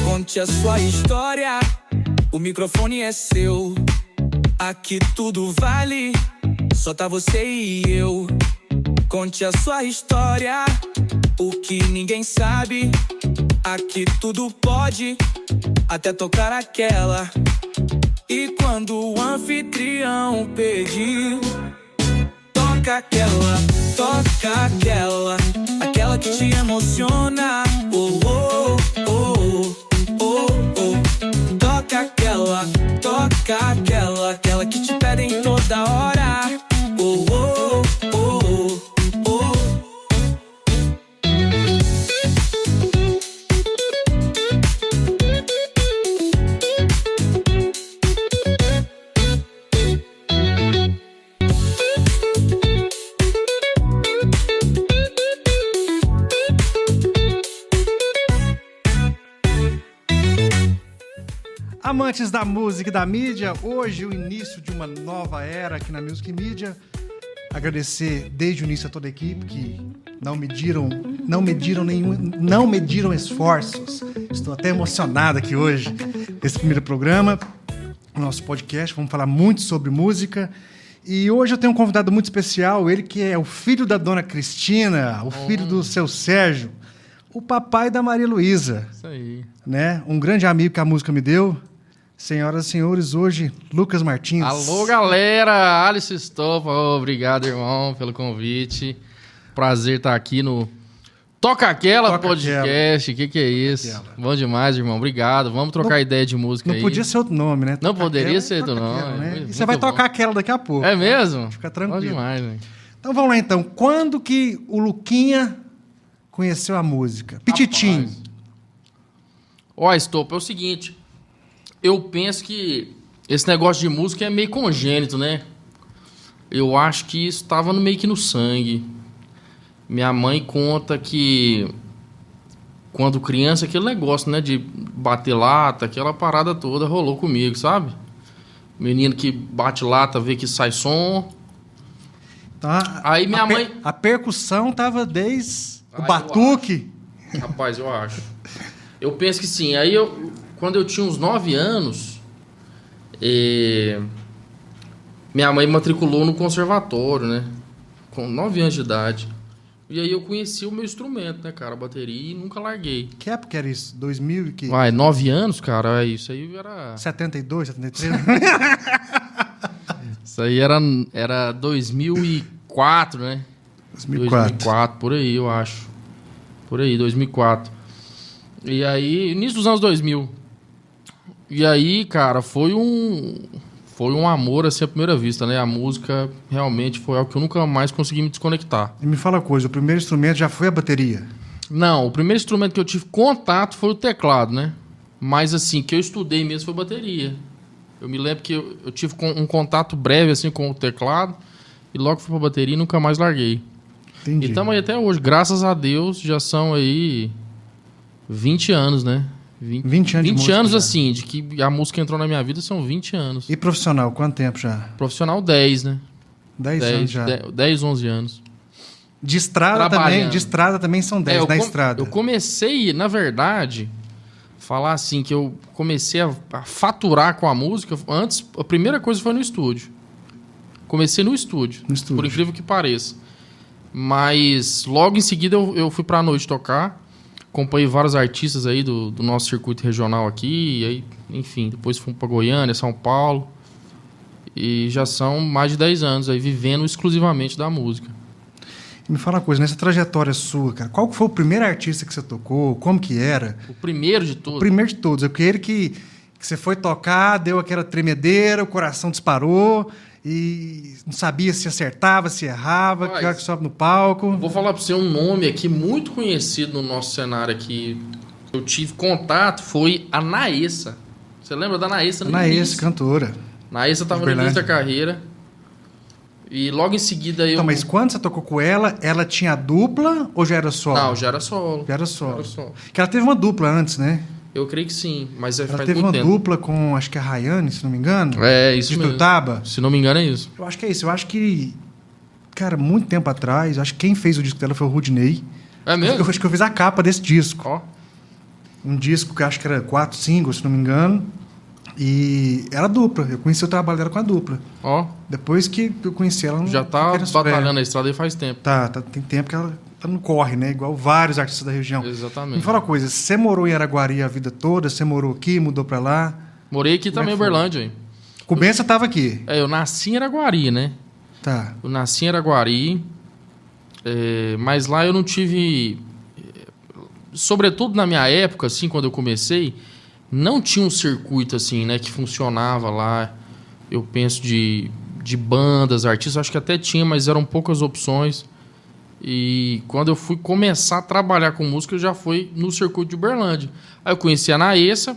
Conte a sua história, o microfone é seu. Aqui tudo vale, só tá você e eu. Conte a sua história, o que ninguém sabe. Aqui tudo pode, até tocar aquela. E quando o anfitrião pedir, toca aquela, aquela que te emociona. Oh, oh, oh, oh, oh. Toca aquela que te pedem toda hora. Oh, oh, oh, oh, oh. Amantes da música e da mídia, hoje o início de uma nova era aqui na Music Media. Agradecer desde o início a toda a equipe que não mediram esforços. Estou até emocionado aqui hoje nesse primeiro programa, no nosso podcast. Vamos falar muito sobre música. E hoje eu tenho um convidado muito especial, ele que é o filho da dona Cristina, o filho do seu Sérgio, o papai da Maria Luísa. Isso aí. Né? Um grande amigo que a música me deu. Senhoras e senhores, hoje, Lucas Martins. Alô, galera! Alice Stoppa, obrigado, irmão, pelo convite. Prazer estar aqui no Toca Aquela podcast. Que é isso? Aquela. Bom demais, irmão. Obrigado. Vamos trocar ideia de música aí. Não podia ser outro nome, né? Não Toca poderia aquela, ser outro toca nome. aquela, né? Muito E você vai bom. tocar aquela daqui a pouco. É mesmo? Fica tranquilo. Bom demais, velho. Então vamos lá, então. Quando que o Luquinha conheceu a música? Pititim. Ó, Stoppa, é o seguinte. Eu penso que esse negócio de música é meio congênito, né? Eu acho que isso estava meio que no sangue. Minha mãe conta que quando criança, aquele negócio, né, de bater lata, aquela parada toda rolou comigo, sabe? Menino que bate lata, vê que sai som. Tá? Aí minha mãe... A percussão tava desde o Ah, batuque. Rapaz, eu acho. Eu penso que sim. Aí quando eu tinha uns 9 anos, minha mãe me matriculou no conservatório, né? Com 9 anos de idade. E aí eu conheci o meu instrumento, né, cara? A bateria, e nunca larguei. Que época era isso? 2000 e que? Vai, 9 anos, cara, isso aí era... 72, 73? Isso aí era 2004, né? 2004, por aí, eu acho. Por aí, 2004. E aí, início dos anos 2000. E aí, cara, foi um amor, assim, à primeira vista, né? A música realmente foi algo que eu nunca mais consegui me desconectar. E me fala uma coisa, o primeiro instrumento já foi a bateria? Não, o primeiro instrumento que eu tive contato foi o teclado, né? Mas, assim, que eu estudei mesmo foi bateria. Eu me lembro que eu tive um contato breve, assim, com o teclado. E logo fui pra bateria e nunca mais larguei. Entendi. E estamos aí até hoje. Graças a Deus, já são aí 20 anos, né? 20 anos de 20 música anos, já. assim, de que a música entrou na minha vida, são 20 anos. E profissional, quanto tempo já? Profissional, 10, né? 10 anos já. 10, 11 anos. De estrada também são 10 na estrada. Eu comecei, na verdade, falar assim, que eu comecei a faturar com a música. Antes, a primeira coisa foi no estúdio. Comecei no estúdio. Por incrível que pareça. Mas logo em seguida eu fui pra noite tocar. Acompanhei vários artistas aí do nosso circuito regional aqui. E aí, enfim, depois fui pra Goiânia, São Paulo. E já são mais de 10 anos aí vivendo exclusivamente da música. Me fala uma coisa, nessa trajetória sua, cara, qual foi o primeiro artista que você tocou? Como que era? O primeiro de todos? O primeiro de todos. É porque ele que você foi tocar, deu aquela tremedeira, o coração disparou e não sabia se acertava, se errava, que hora que sobe no palco. Vou falar pra você um nome aqui muito conhecido no nosso cenário aqui. Eu tive contato, foi a Naessa. Você lembra da Naessa? Naessa, cantora. Naessa estava no início da carreira. E logo em seguida eu... Então, mas quando você tocou com ela, ela tinha dupla ou já era solo? Não, já era solo. Já era solo. Que ela teve uma dupla antes, né? Eu creio que sim, mas ela faz teve muito uma tempo. dupla com, acho que a Rayane, se não me engano. É, isso de mesmo. Turtaba. Se não me engano é isso. Eu acho que é isso. Eu acho que, cara, muito tempo atrás, acho que quem fez o disco dela foi o Rudney. É mesmo? Eu acho que eu fiz a capa desse disco. Ó. Um disco que eu acho que era 4 singles, se não me engano. E era dupla. Eu conheci o trabalho dela com a dupla. Ó. Depois que eu conheci ela... Já tá batalhando a estrada aí faz tempo. Tem tempo que ela não corre, né? Igual vários artistas da região. Exatamente. Me fala uma coisa, você morou em Araguari a vida toda? Você morou aqui, mudou pra lá? Morei aqui também em Uberlândia, hein? Cobença tava aqui. Eu nasci em Araguari, né? Tá. Eu nasci em Araguari, mas lá eu não tive... Sobretudo na minha época, assim, quando eu comecei, não tinha um circuito, assim, né, que funcionava lá. Eu penso de bandas, artistas, acho que até tinha, mas eram poucas opções. E quando eu fui começar a trabalhar com música, eu já fui no circuito de Uberlândia. Aí eu conheci a Naessa,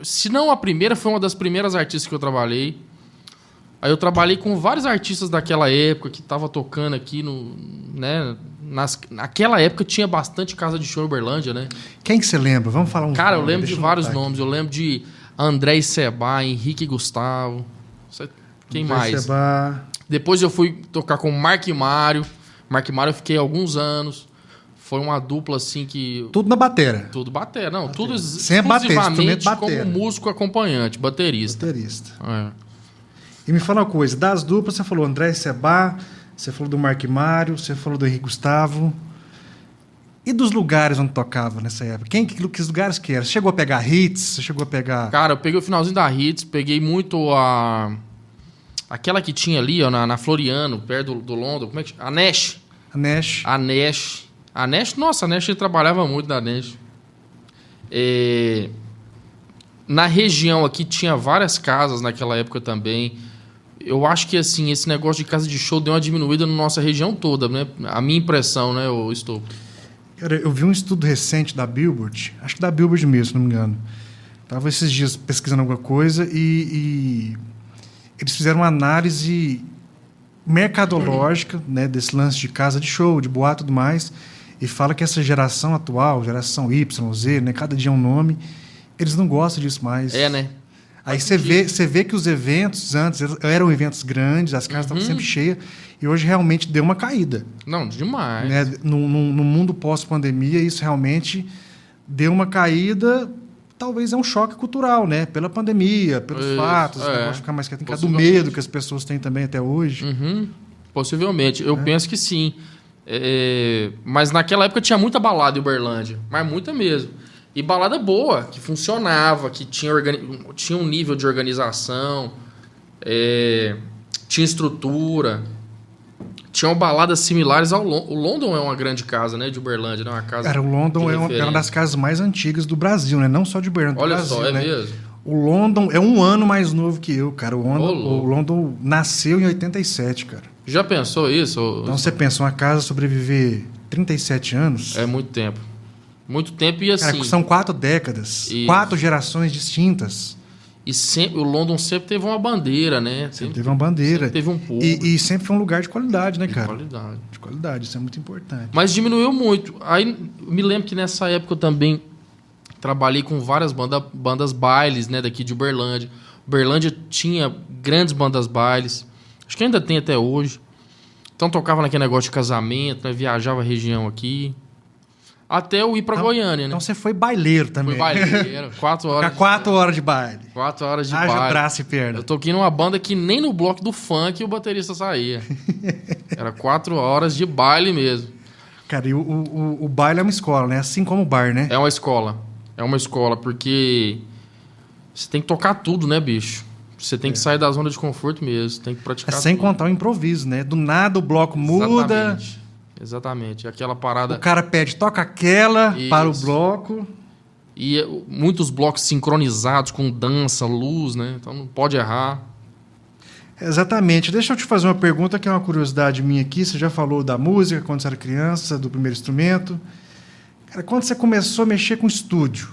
se não a primeira, foi uma das primeiras artistas que eu trabalhei. Aí eu trabalhei com vários artistas daquela época que estavam tocando aqui né? Naquela época tinha bastante casa de show em Uberlândia, né? Quem que você lembra? Vamos falar um... Cara, eu lembro de vários nomes. Eu lembro de André Seba, Henrique Gustavo. Quem André mais? Seba. Depois eu fui tocar com Mark e Mário. Mark e Mário eu fiquei alguns anos. Foi uma dupla assim que... Tudo na batera. Tudo batera. Não, batera. tudo Sem exclusivamente batera. como músico acompanhante, baterista. E me fala uma coisa, das duplas você falou André Seba, você falou do Mark e Mário, você falou do Henrique Gustavo. E dos lugares onde tocava nessa época? Que lugares que era? Você chegou a pegar hits? Você chegou a pegar... Cara, eu peguei o finalzinho da hits, peguei muito aquela que tinha ali, ó, na Floriano, perto do London, como é que chama? A Nash. A Nash, nossa, a Nash trabalhava muito na Nash. Na região aqui tinha várias casas naquela época também. Eu acho que assim, esse negócio de casa de show deu uma diminuída na nossa região toda, né? A minha impressão, né, Estou. Cara, eu vi um estudo recente da Billboard, acho que da Billboard mesmo, se não me engano. Estava esses dias pesquisando alguma coisa e eles fizeram uma análise mercadológica, né, desse lance de casa de show, de boate e tudo mais, e fala que essa geração atual, geração Y, Z, né, cada dia é um nome, eles não gostam disso mais. Né? Aí você vê que os eventos antes eram eventos grandes, as casas estavam sempre cheias, e hoje realmente deu uma caída. Não, demais. Né? No mundo pós-pandemia, isso realmente deu uma caída. Talvez é um choque cultural, né? Pela pandemia, pelos fatos, o negócio ficar mais quieto, do medo que as pessoas têm também até hoje. Possivelmente. Eu penso que sim. Mas naquela época tinha muita balada em Uberlândia, mas muita mesmo. E balada boa, que funcionava, que tinha um nível de organização, tinha estrutura. Tinham baladas similares ao London. O London é uma grande casa, né? De Uberlândia, né? Uma casa. Cara, o London é uma das casas mais antigas do Brasil, né? Não só de Uberlândia, do Brasil. Olha só, né? mesmo. O London é um ano mais novo que eu, cara. O London nasceu em 87, cara. Já pensou isso? Então você pensa, uma casa sobreviver 37 anos... É muito tempo. Muito tempo e assim... Cara, são 4 décadas, 4 gerações distintas. E sempre, o London sempre teve uma bandeira, né? Sempre teve uma bandeira. Sempre teve um público. E sempre foi um lugar de qualidade, né, cara? De qualidade, isso é muito importante. Mas diminuiu muito. Aí me lembro que nessa época eu também trabalhei com várias bandas bailes, né, daqui de Uberlândia. Uberlândia tinha grandes bandas bailes. Acho que ainda tem até hoje. Então tocava naquele negócio de casamento, né? Viajava a região aqui. Até eu ir pra Goiânia, né? Então você foi baileiro também. Fui baileiro. 4 horas. 4 horas de baile. 4 horas de Haja baile. braço e perna. Eu toquei numa banda que nem no bloco do funk o baterista saía. Era 4 horas de baile mesmo. Cara, e o baile é uma escola, né? Assim como o bar, né? É uma escola. É uma escola, porque você tem que tocar tudo, né, bicho? Você tem que sair da zona de conforto mesmo. Tem que praticar sem tudo. contar o improviso, né? Do nada o bloco muda. Exatamente. Aquela parada... O cara pede, toca aquela para o bloco. E muitos blocos sincronizados com dança, luz, né? Então não pode errar. Exatamente. Deixa eu te fazer uma pergunta que é uma curiosidade minha aqui. Você já falou da música quando você era criança, do primeiro instrumento. Cara, quando você começou a mexer com estúdio,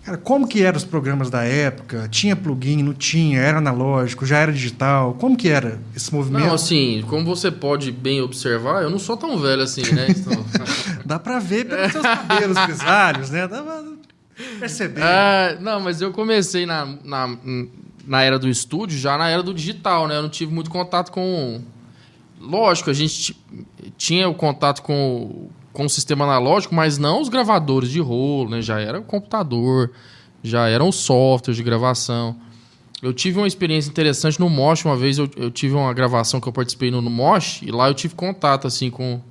cara, como que eram os programas da época? Tinha plugin, não tinha? Era analógico, já era digital? Como que era esse movimento? Não, assim, como você pode bem observar, eu não sou tão velho assim, né? Então... Dá pra ver pelos seus cabelos grisalhos, né? Dá pra perceber. Não, mas eu comecei na era do estúdio, já na era do digital, né? Eu não tive muito contato com... lógico, a gente tinha o contato com o sistema analógico, mas não os gravadores de rolo, né? Já era o computador, já eram os softwares de gravação. Eu tive uma experiência interessante no Mosh. Uma vez eu tive uma gravação que eu participei no Mosh, e lá eu tive contato assim, com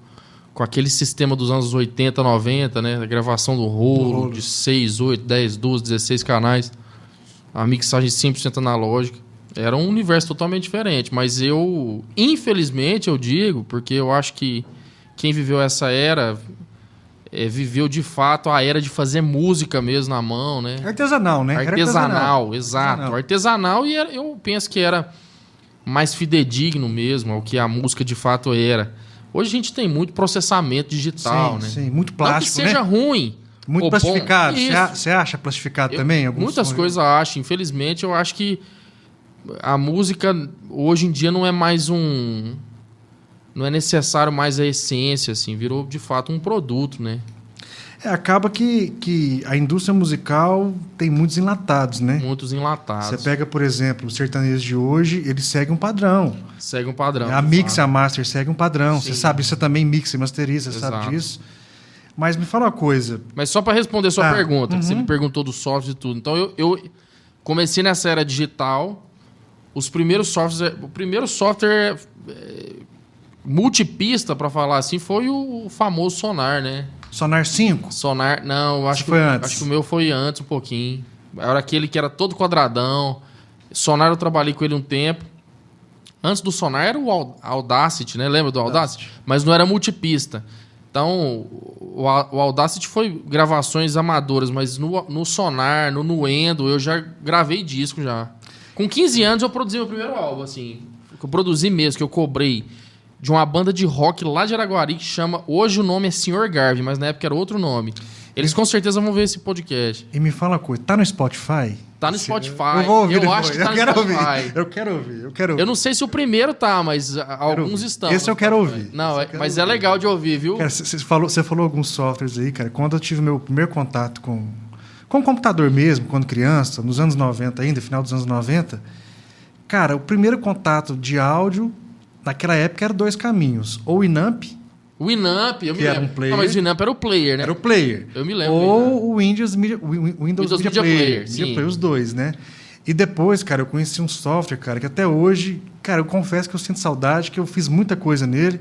aquele sistema dos anos 80, 90, né? A gravação do rolo, de 6, 8, 10, 12, 16 canais. A mixagem 100% analógica. Era um universo totalmente diferente. Mas infelizmente, eu digo, porque eu acho que quem viveu essa era viveu de fato a era de fazer música mesmo na mão, né? Artesanal, né? Artesanal, exato. Artesanal, e eu penso que era mais fidedigno mesmo ao que a música de fato era. Hoje a gente tem muito processamento digital, né? Sim, muito plástico, não que seja ruim. Muito plastificado. Você acha plastificado também? Muitas coisas eu acho. Infelizmente, eu acho que a música hoje em dia não é mais não é necessário mais a essência, assim. Virou, de fato, um produto, né? Acaba que a indústria musical tem muitos enlatados, né? Muitos enlatados. Você pega, por exemplo, os sertanejos de hoje, eles seguem um padrão. Segue um padrão. A mix e a master seguem um padrão. Sim. Você sabe, você também mixa e masteriza, você sabe disso. Mas me fala uma coisa. Mas só para responder a sua pergunta, que você me perguntou do software e tudo. Então, eu comecei nessa era digital. Os primeiros softwares... O primeiro software multipista, para falar assim, foi o famoso Sonar, né? Sonar 5? Sonar... Não, acho que foi antes. Acho que o meu foi antes um pouquinho. Era aquele que era todo quadradão. Sonar eu trabalhei com ele um tempo. Antes do Sonar era o Audacity, né? Lembra do Audacity? Mas não era multipista. Então, o Audacity foi gravações amadoras, mas no Sonar, no Nuendo, eu já gravei disco já. Com 15 anos eu produzi meu primeiro álbum, assim. Que eu produzi mesmo, que eu cobrei de uma banda de rock lá de Araguari que chama... Hoje o nome é Sr. Garvey, mas na época era outro nome. Eles com certeza vão ver esse podcast. E me fala uma coisa, tá no Spotify? Tá no Spotify. Eu vou ouvir eu acho que tá no Spotify. Eu quero ouvir. Eu não sei se o primeiro tá, mas alguns estão. Esse eu quero ouvir. Não, mas é legal de ouvir, viu? Cara, você falou alguns softwares aí, cara. Quando eu tive meu primeiro contato com o computador mesmo, quando criança, nos anos 90 ainda, final dos anos 90, cara, o primeiro contato de áudio, naquela época, era 2 caminhos. Ou o Inamp. O Inamp, eu me lembro. Era um player. Não, mas o Inamp era o player, né? Era o player. Eu me lembro. Ou o Windows Media Player. Sim. Media Player, os dois, né? E depois, cara, eu conheci um software, cara, que até hoje, cara, eu confesso que eu sinto saudade, que eu fiz muita coisa nele,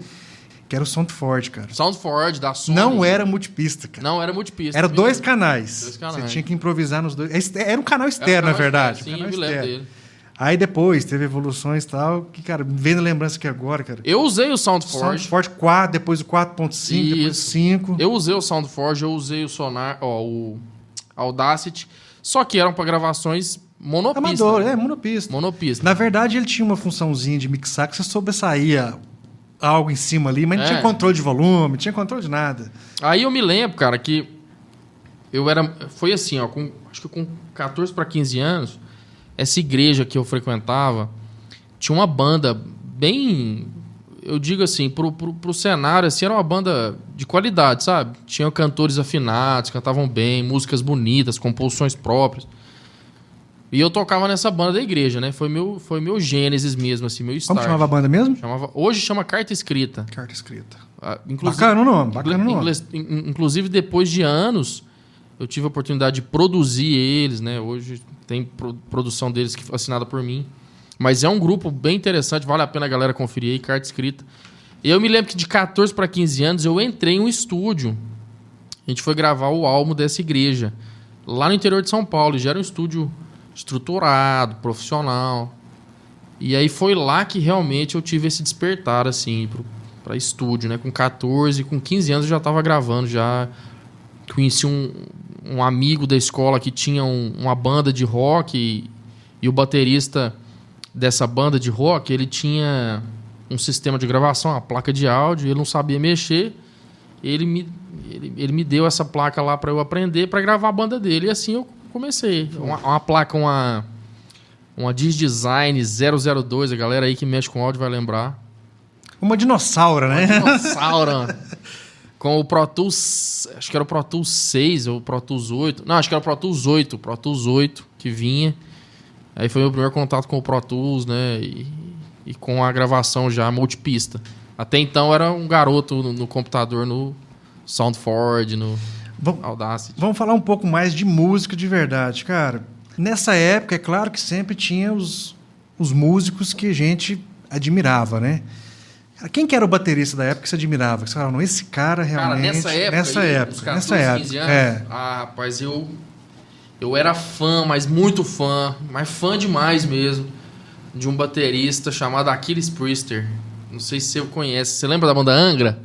que era o SoundForge, cara. SoundForge, da Sony. Não era multipista, cara. Não era multipista. Era 2 canais. 2 canais. Você tinha que improvisar nos 2. Era um canal externo, na verdade. Sim, eu me lembro dele. Aí depois teve evoluções e tal, que, cara, vendo a lembrança aqui agora, cara. Eu usei o SoundForge. SoundForge 4, depois o 4.5, depois o 5. Eu usei o SoundForge, eu usei o Sonar, o Audacity, só que eram para gravações monopista. Amador, monopista. Na verdade, ele tinha uma funçãozinha de mixar que você sobressaía algo em cima ali, mas não tinha controle de volume, não tinha controle de nada. Aí eu me lembro, cara, que foi assim, ó, acho que com 14 para 15 anos, essa igreja que eu frequentava tinha uma banda bem, eu digo assim, pro cenário, assim, era uma banda de qualidade, sabe? Tinham cantores afinados, cantavam bem, músicas bonitas, composições próprias. E eu tocava nessa banda da igreja, né? Foi meu gênesis mesmo, assim, meu start. Como chamava a banda mesmo? Hoje chama Carta Escrita. Carta Escrita. Bacana o nome. Inclusive, depois de anos, eu tive a oportunidade de produzir eles, né? Hoje tem produção deles assinada por mim. Mas é um grupo bem interessante, vale a pena a galera conferir aí, Carta Escrita. E eu me lembro que de 14 para 15 anos eu entrei em um estúdio. A gente foi gravar o álbum dessa igreja, lá no interior de São Paulo. Já era um estúdio estruturado, profissional. E aí foi lá que realmente eu tive esse despertar, assim, para estúdio, né? Com 14, com 15 anos eu já estava gravando, já conheci um amigo da escola que tinha uma banda de rock e o baterista dessa banda de rock, ele tinha um sistema de gravação, uma placa de áudio, ele não sabia mexer, ele me deu essa placa lá para eu aprender, para gravar a banda dele, e assim eu comecei. Uma placa, uma Digdesign 002, a galera aí que mexe com áudio vai lembrar. Uma dinossauro, né? Uma dinossauro. Com o Pro Tools, acho que era o Pro Tools 6 ou o Pro Tools 8. Não, acho que era o Pro Tools 8. Pro Tools 8 que vinha. Aí foi meu primeiro contato com o Pro Tools, né? E com a gravação já multipista. Até então era um garoto no computador, no SoundForge, no Audacity. Vamos falar um pouco mais de música de verdade, cara. Nessa época, é claro que sempre tinha os músicos que a gente admirava, né? Quem que era o baterista da época que você admirava? Que você falava, não, esse cara realmente... Cara, nessa época, nessa época. 15 anos, rapaz, eu era fã, mas muito fã, mas fã demais mesmo, de um baterista chamado Achilles Priester. Não sei se você conhece. Você lembra da banda Angra?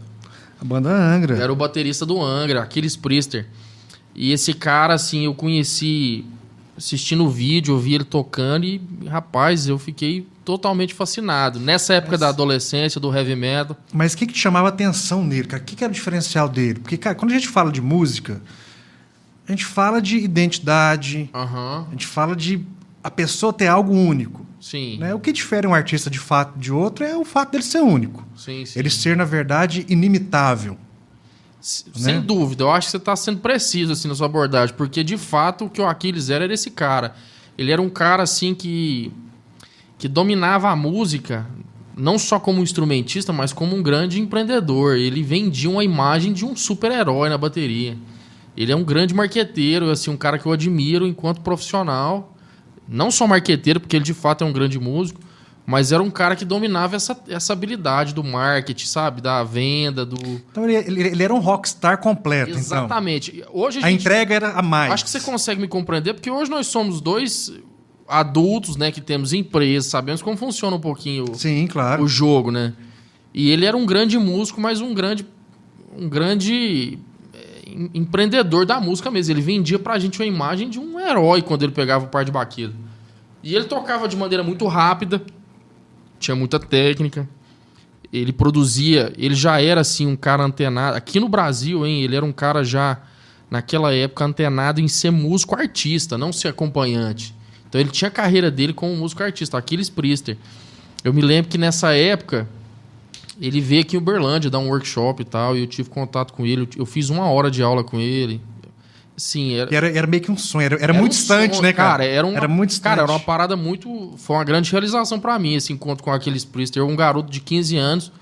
A banda Angra. Era o baterista do Angra, Achilles Priester. E esse cara, assim, eu conheci assistindo o vídeo, eu vi ele tocando e, rapaz, eu fiquei totalmente fascinado. Nessa época da adolescência, do heavy metal. Mas o que te chamava a atenção nele, cara? O que era o diferencial dele? Porque, cara, quando a gente fala de música, a gente fala de identidade, a gente fala de a pessoa ter algo único. Sim. Né? O que difere um artista de fato de outro é o fato dele ser único. Sim. Ele ser, na verdade, inimitável. Sem dúvida. Eu acho que você está sendo preciso assim, na sua abordagem, porque, de fato, o que o Achilles era esse cara. Ele era um cara assim que dominava a música, não só como instrumentista, mas como um grande empreendedor. Ele vendia uma imagem de um super-herói na bateria. Ele é um grande marqueteiro, assim, um cara que eu admiro enquanto profissional. Não só marqueteiro, porque ele de fato é um grande músico, mas era um cara que dominava essa habilidade do marketing, sabe? Da venda, do... Então ele era um rockstar completo, Exatamente. Então. Hoje a entrega era a mais. Acho que você consegue me compreender, porque hoje nós somos dois adultos, né? Que temos empresas, sabemos como funciona um pouquinho Sim, claro. o jogo, né? E ele era um grande músico, mas um grande empreendedor da música mesmo. Ele vendia pra gente uma imagem de um herói quando ele pegava o par de baqueta. E ele tocava de maneira muito rápida, tinha muita técnica. Ele produzia, ele já era assim um cara antenado. Aqui no Brasil, hein, ele era um cara já, naquela época, antenado em ser músico artista, não ser acompanhante. Então ele tinha a carreira dele como músico artista, Achilles Priester. Eu me lembro que nessa época ele veio aqui em Uberlândia dar um workshop e tal, e eu tive contato com ele. Eu fiz 1 hora de aula com ele. Sim, era meio que um sonho. Era muito distante, sonho, né, cara? Era muito distante. Cara, era uma parada muito... Foi uma grande realização pra mim, esse encontro com Achilles Priester. Um garoto de 15 anos.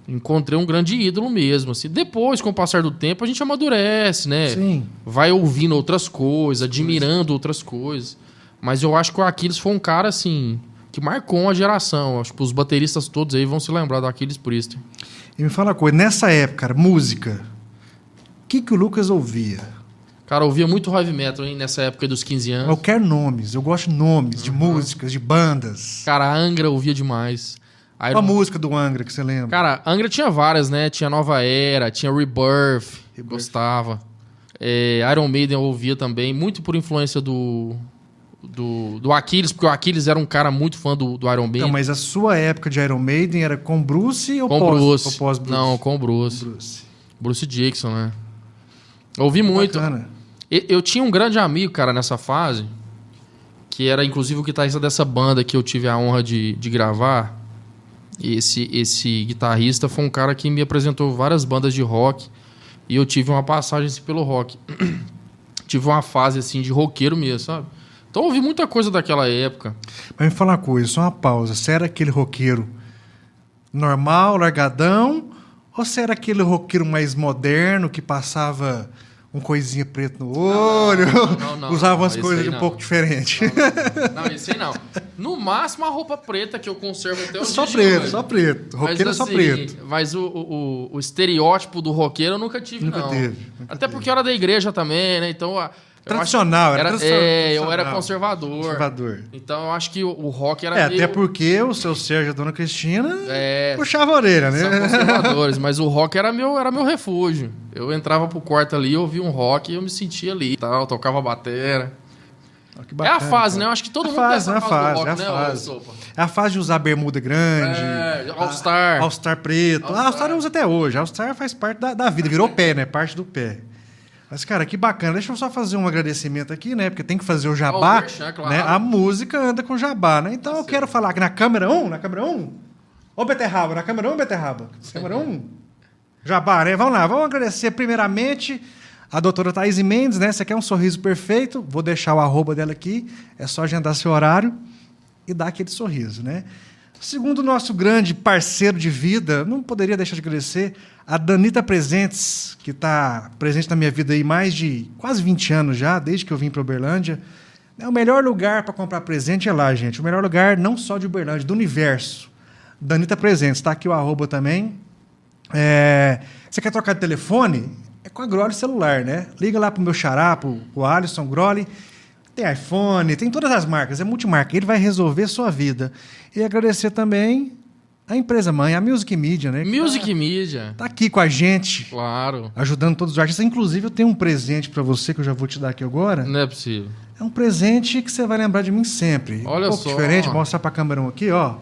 Encontrei um grande ídolo mesmo. Assim. Depois, com o passar do tempo, a gente amadurece, né? Sim. Vai ouvindo outras coisas, admirando outras coisas. Mas eu acho que o Achilles foi um cara, assim... que marcou uma geração. Acho que os bateristas todos aí vão se lembrar do Achilles Priester. E me fala uma coisa, nessa época, cara, música, o que o Lucas ouvia? Cara, eu ouvia muito heavy metal, hein, nessa época dos 15 anos. Eu quero nomes, eu gosto de nomes, de músicas, de bandas. Cara, a Angra eu ouvia demais. Qual a música do Angra que você lembra? Cara, Angra tinha várias, né? Tinha Nova Era, tinha Rebirth. Gostava. Iron Maiden eu ouvia também, muito por influência do Achilles, porque o Achilles era um cara muito fã do Iron Maiden. Não, mas a sua época de Iron Maiden era com Bruce ou pós-Bruce? Não, com Bruce. Bruce Dixon, né? Eu ouvi muito. Bacana. Eu tinha um grande amigo, cara, nessa fase, que era inclusive o guitarrista dessa banda que eu tive a honra de gravar. Esse guitarrista foi um cara que me apresentou várias bandas de rock e eu tive uma passagem assim, pelo rock. Tive uma fase assim de roqueiro mesmo, sabe? Então eu ouvi muita coisa daquela época. Mas me fala uma coisa, só uma pausa. Você era aquele roqueiro normal, largadão? Ou você era aquele roqueiro mais moderno que passava um coisinha preto no olho? Não, usava umas coisas um pouco diferentes? Não, esse aí não. No máximo a roupa preta que eu conservo até o só dia preto, de hoje. só preto. Roqueiro é só preto. Mas o estereótipo do roqueiro eu nunca tive, nunca não. Teve. Até porque eu era da igreja também, né? Então... Tradicional, eu era conservador. Então eu acho que o rock era meio... Até porque o seu Sérgio e a dona Cristina puxava a orelha, né? São conservadores, mas o rock era meu refúgio. Eu entrava pro quarto ali, ouvia um rock e eu me sentia ali. Tal, tocava batera. Que bacana, é a fase, né? Eu acho que todo mundo tem essa fase do rock, né? É a fase de usar bermuda grande. All-Star. All-Star preto. All-Star eu uso até hoje. All-Star faz parte da vida. Virou pé, né? Parte do pé. Mas, cara, que bacana. Deixa eu só fazer um agradecimento aqui, né? Porque tem que fazer o jabá. Claro. Né? A música anda com jabá, né? Então eu quero falar aqui na câmera 1, Ô, Beterraba, na câmera 1, Beterraba. Câmera 1. Jabá, né? Vamos lá, vamos agradecer primeiramente a doutora Thaís Mendes, né? Você quer um sorriso perfeito? Vou deixar o @dela aqui. É só agendar seu horário e dar aquele sorriso, né? Segundo o nosso grande parceiro de vida, não poderia deixar de agradecer a Danita Presentes, que está presente na minha vida aí mais de quase 20 anos já, desde que eu vim para Uberlândia. O melhor lugar para comprar presente é lá, gente. O melhor lugar não só de Uberlândia, do universo. Danita Presentes, está aqui o @ também. Você quer trocar de telefone? É com a Groli Celular, né? Liga lá pro meu xará, pro Alisson Groli. Tem iPhone, tem todas as marcas, é multimarca. Ele vai resolver a sua vida. E agradecer também a empresa mãe, a Music Media, né? Music Media. Tá aqui com a gente. Claro. Ajudando todos os artistas. Inclusive, eu tenho um presente para você que eu já vou te dar aqui agora. Não é possível. É um presente que você vai lembrar de mim sempre. Olha pouco só. diferente, vou mostrar pra câmera aqui, ó.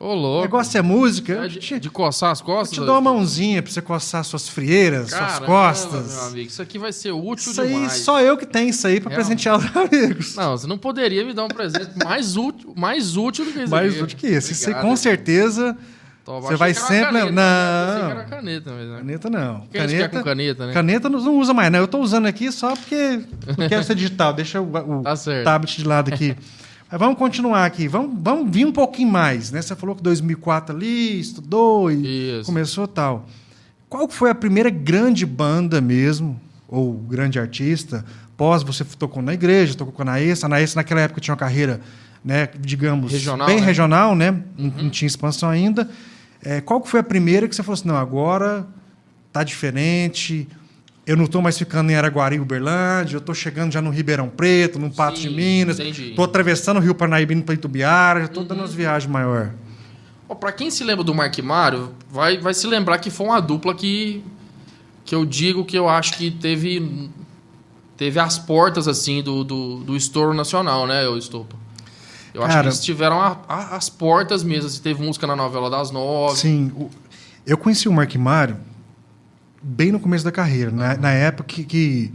Ô, O louco. negócio é música. De coçar as costas? Eu te dou uma mãozinha pra você coçar suas frieiras, suas Caramba, costas. meu amigo, isso aqui vai ser útil Isso aí, demais. só eu que tenho isso aí pra presentear os amigos. Não, você não poderia me dar um presente mais útil do que isso Mais aqui. útil que esse. Isso aí, Obrigado. com certeza, Tô, você vai sempre... Caneta, Não, Achei que era caneta mesmo. caneta não. Quem quer com caneta, né? Caneta não usa mais, né? Eu tô usando aqui só porque não quero ser digital. Deixa o Tá certo. tablet de lado aqui. Mas vamos continuar aqui. Vamos vir um pouquinho mais, né? Você falou que 2004 ali, estudou e Isso. começou tal. Qual foi a primeira grande banda mesmo, ou grande artista? Pós você tocou na igreja, tocou na ESA. Na ESA, naquela época, tinha uma carreira, né, digamos, Regional, bem né? regional, né? Não tinha expansão ainda. Qual que foi a primeira que você falou assim, não, agora tá diferente... Eu não estou mais ficando em Araguari, Uberlândia, eu estou chegando já no Ribeirão Preto, no Patos Sim, de Minas, entendi. estou atravessando o Rio Parnaíba indo para Itubiara, já estou dando umas viagens maiores. Para quem se lembra do Mark Mário, vai se lembrar que foi uma dupla que eu digo que eu acho que teve as portas assim do estouro nacional, né, Estopa? Eu acho que eles tiveram as portas mesmo. Assim, teve música na novela das 9. Sim, eu conheci o Mark Mário bem no começo da carreira, na época que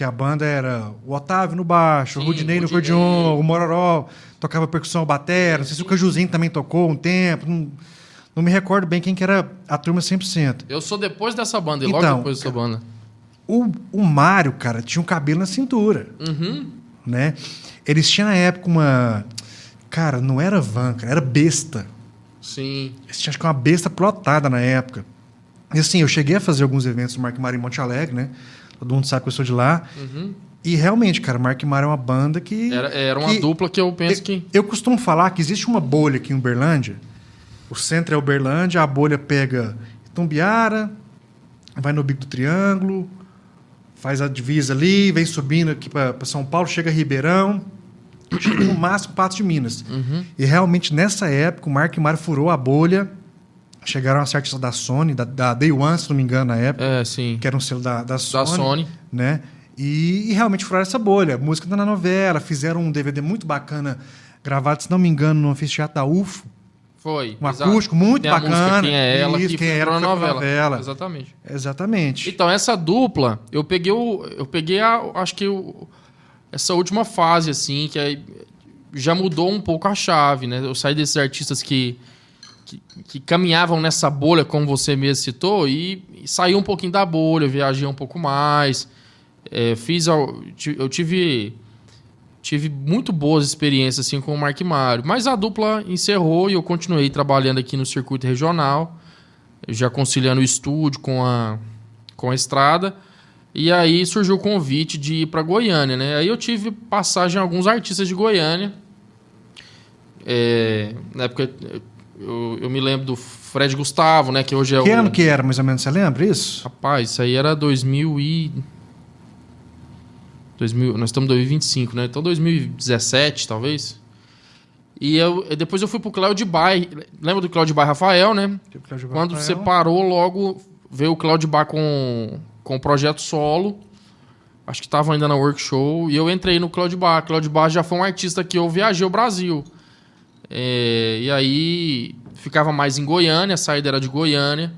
a banda era o Otávio no baixo, o Rudinei no acordeon, o Mororó tocava percussão batera, não sei se o Cajuzinho também tocou um tempo, não me recordo bem quem que era a turma 100%. Eu sou depois dessa banda, e Então, logo depois dessa banda. O Mário, cara, tinha um cabelo na cintura, né? Eles tinham na época uma... Cara, não era van, cara, era besta. Sim. Eles tinham, acho que uma besta plotada na época. E assim, eu cheguei a fazer alguns eventos do Mark Mário em Monte Alegre, né? Todo mundo sabe que eu sou de lá. E realmente, cara, o Mark Mário é uma banda que... Era uma dupla que eu penso que... Eu costumo falar que existe uma bolha aqui em Uberlândia. O centro é Uberlândia, a bolha pega Itumbiara, vai no Bico do Triângulo, faz a divisa ali, vem subindo aqui para São Paulo, chega a Ribeirão, chega no máximo Patos de Minas. E realmente, nessa época, o Mark Mário furou a bolha. Chegaram a ser artistas da Sony, da Day One, se não me engano, na época. Sim. Que era um selo da Sony. Da Sony. Né? E realmente furaram essa bolha. Música tá na novela, fizeram um DVD muito bacana, gravado, se não me engano, no Anfiteatro da UFO. Foi. Um acústico muito tem a bacana. Música, quem é ela, isso, que quem era na foi pra novela. Exatamente. Exatamente. Então, essa dupla, eu peguei acho que essa última fase, assim, que aí já mudou um pouco a chave, né? Eu saí desses artistas que caminhavam nessa bolha, como você mesmo citou, e saí um pouquinho da bolha, viajei um pouco mais. Eu tive muito boas experiências assim, com o Mark Mário. Mas a dupla encerrou e eu continuei trabalhando aqui no circuito regional, já conciliando o estúdio com a estrada. E aí surgiu o convite de ir para Goiânia, né? Aí eu tive passagem a alguns artistas de Goiânia. Na época... Eu me lembro do Fred Gustavo, né? Que hoje é que ano que era, mais ou menos? Você lembra isso? Rapaz, isso aí era 2000. Nós estamos em 2025, né? Então 2017, talvez. E depois eu fui pro Cláudio Bay. Lembra do Cláudio Bay Rafael, né? Quando você parou, logo veio o Cláudio Bay com o projeto solo. Acho que estava ainda na Workshow. E eu entrei no Cláudio Bay. Cláudio Bay já foi um artista que eu viajei o Brasil. E aí ficava mais em Goiânia, a saída era de Goiânia.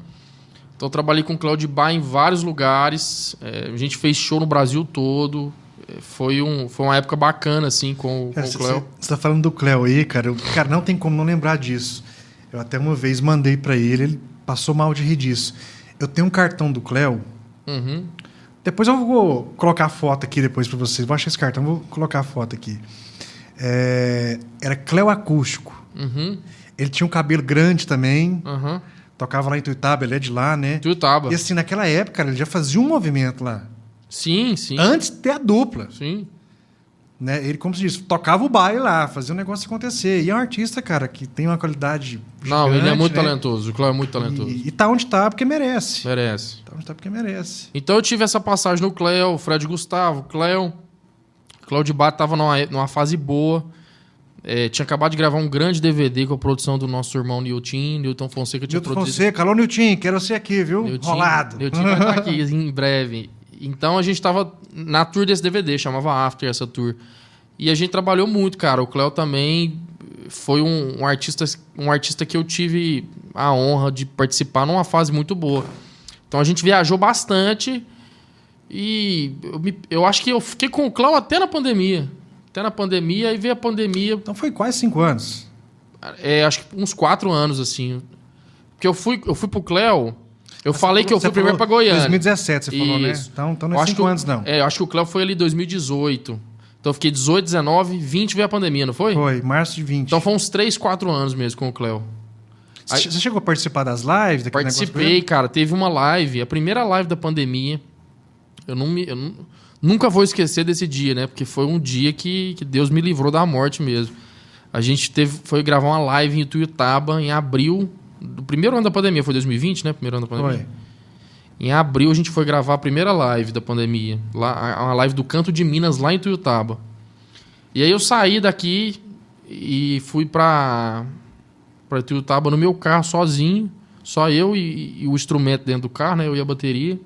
Então eu trabalhei com o Cláudio Bay em vários lugares. A gente fez show no Brasil todo. Foi uma época bacana, assim, com o Cléo. Você está falando do Cléo aí, cara. Cara, não tem como não lembrar disso. Eu até uma vez mandei para ele passou mal de rir disso. Eu tenho um cartão do Cléo. Depois eu vou colocar a foto aqui depois para vocês. Vou achar esse cartão, vou colocar a foto aqui. Era Cléo Acústico. Uhum. Ele tinha um cabelo grande também. Uhum. Tocava lá em Tuiutaba, ele é de lá, né? Tuiutaba. E assim, naquela época, cara, ele já fazia um movimento lá. Sim, sim. Antes de ter a dupla. Sim. Né? Ele, como se diz, tocava o baile lá, fazia o negócio acontecer. E é um artista, cara, que tem uma qualidade Não, gigante, ele é muito né? talentoso. O Cléo é muito talentoso. E tá onde tá porque merece. Merece. Tá onde tá porque merece. Então eu tive essa passagem no Cléo, Fred Gustavo, Cléo. Cléo de Bato tava numa fase boa. Tinha acabado de gravar um grande DVD com a produção do nosso irmão Nilton Fonseca. Nilton Fonseca, alô Nilton, quero você aqui, viu? Rolado. Nilton vai estar aqui em breve. Então a gente tava na tour desse DVD, chamava After essa tour. E a gente trabalhou muito, cara. O Cléo também foi um artista que eu tive a honra de participar numa fase muito boa. Então a gente viajou bastante e eu acho que eu fiquei com o Cléo até na pandemia. Até na pandemia, aí veio a pandemia. Então foi quase 5 anos. Acho que uns 4 anos, assim. Porque eu fui pro Cléo... Eu falei que eu fui primeiro pra Goiânia. 2017, você falou, né? Então não é 5 anos, não. Eu acho que o Cléo foi ali em 2018. Então eu fiquei 18, 19, 20 veio a pandemia, não foi? Foi, março de 20. Então foi uns 3, 4 anos mesmo com o Cléo. Você chegou a participar das lives? Participei, cara. Teve uma live, a primeira live da pandemia. Eu nunca vou esquecer desse dia, né? Porque foi um dia que Deus me livrou da morte mesmo. A gente foi gravar uma live em Tuiutaba em abril do primeiro ano da pandemia. Foi 2020, né? Primeiro ano da pandemia. Foi. Em abril a gente foi gravar a primeira live da pandemia. Lá, uma live do Canto de Minas, lá em Tuiutaba. E aí eu saí daqui e fui pra Tuiutaba no meu carro, sozinho. Só eu e o instrumento dentro do carro, né? Eu e a bateria.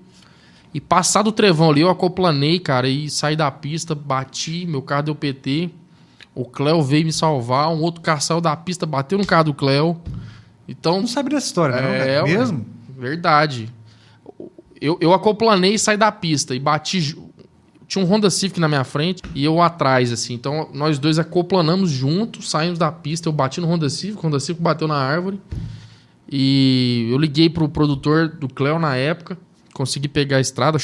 E passado o trevão ali, eu acoplanei, cara, e saí da pista, bati, meu carro deu PT. O Cléo veio me salvar, um outro carro saiu da pista, bateu no carro do Cléo. Então, não sabe dessa história, não, é mesmo? Verdade. Eu acoplanei e saí da pista e bati. Tinha um Honda Civic na minha frente e eu atrás, assim. Então, nós dois acoplanamos juntos, saímos da pista. Eu bati no Honda Civic, o Honda Civic bateu na árvore. E eu liguei pro produtor do Cléo na época. Consegui pegar a estrada,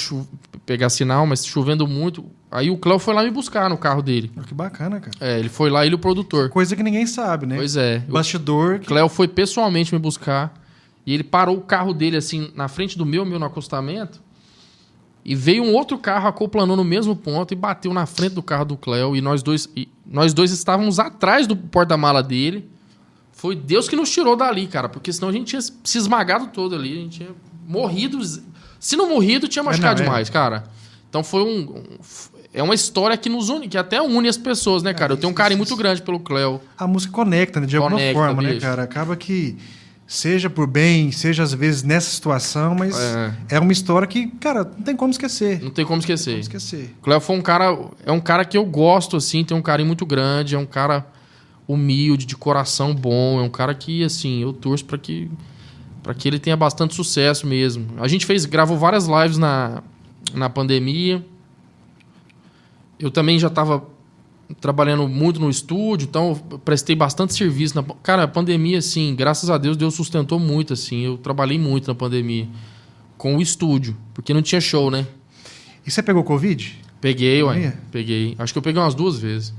pegar sinal, mas chovendo muito. Aí o Cléo foi lá me buscar no carro dele. Que bacana, cara. Ele foi lá, ele e o produtor. Coisa que ninguém sabe, né? Pois é. Bastidor. O Cléo foi pessoalmente me buscar. E ele parou o carro dele, assim, na frente do meu no acostamento. E veio um outro carro acoplanou no mesmo ponto e bateu na frente do carro do Cléo. E nós dois estávamos atrás do porta-mala dele. Foi Deus que nos tirou dali, cara. Porque senão a gente tinha se esmagado todo ali. A gente tinha morrido. Se não morrido, tinha machucado demais, cara. Então foi é uma história que nos une, que até une as pessoas, né, cara? Eu tenho um carinho muito grande pelo Cléo. A música conecta, né? De alguma forma, né, cara? Acaba que, seja por bem, seja às vezes nessa situação, mas é uma história que, cara, não tem como esquecer. Não tem como esquecer. O Cléo foi um cara que eu gosto, assim, tem um carinho muito grande, é um cara humilde, de coração bom, é um cara que, assim, eu torço pra que ele tenha bastante sucesso mesmo. A gente gravou várias lives na pandemia. Eu também já estava trabalhando muito no estúdio, então eu prestei bastante serviço. Cara, a pandemia, assim, graças a Deus sustentou muito, assim. Eu trabalhei muito na pandemia com o estúdio, porque não tinha show, né? E você pegou Covid? Peguei, ué. Peguei. Acho que eu peguei umas 2 vezes.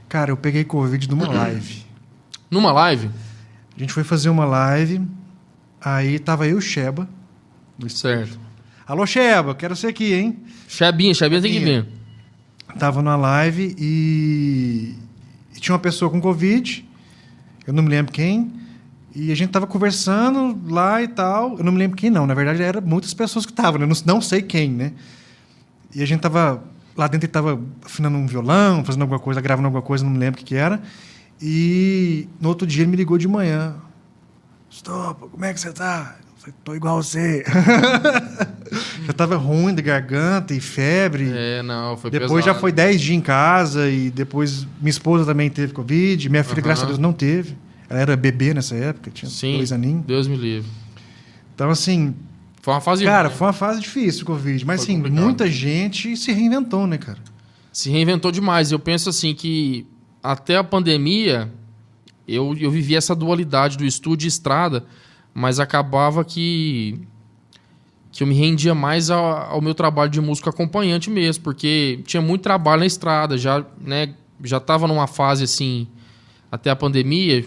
Cara, eu peguei Covid numa live. Numa live? A gente foi fazer uma live, aí tava eu e o Sheba. Certo. Alô, Sheba, quero você aqui, hein? Shebinha tem que vir. Tava numa live e tinha uma pessoa com Covid, eu não me lembro quem, e a gente tava conversando lá e tal, eu não me lembro quem não, na verdade eram muitas pessoas que estavam, né? Não sei quem, né? E a gente tava lá dentro, ele tava afinando um violão, fazendo alguma coisa, gravando alguma coisa, não me lembro o que era, e no outro dia ele me ligou de manhã. Stop, como é que você tá? Eu falei, tô igual você. Já tava ruim de garganta e febre. Foi depois pesado. Já foi 10 dias em casa e depois minha esposa também teve Covid. Minha filha, graças a Deus, não teve. Ela era bebê nessa época, tinha 2 aninhos. Deus me livre. Então, assim... Foi uma fase... Cara, foi uma fase difícil o Covid. Mas, assim, complicado. Muita gente se reinventou, né, cara? Se reinventou demais. Eu penso, assim, que até a pandemia eu vivi essa dualidade do estúdio e estrada, mas acabava que eu me rendia mais ao meu trabalho de músico acompanhante mesmo, porque tinha muito trabalho na estrada, já, né, já estava numa fase assim, até a pandemia,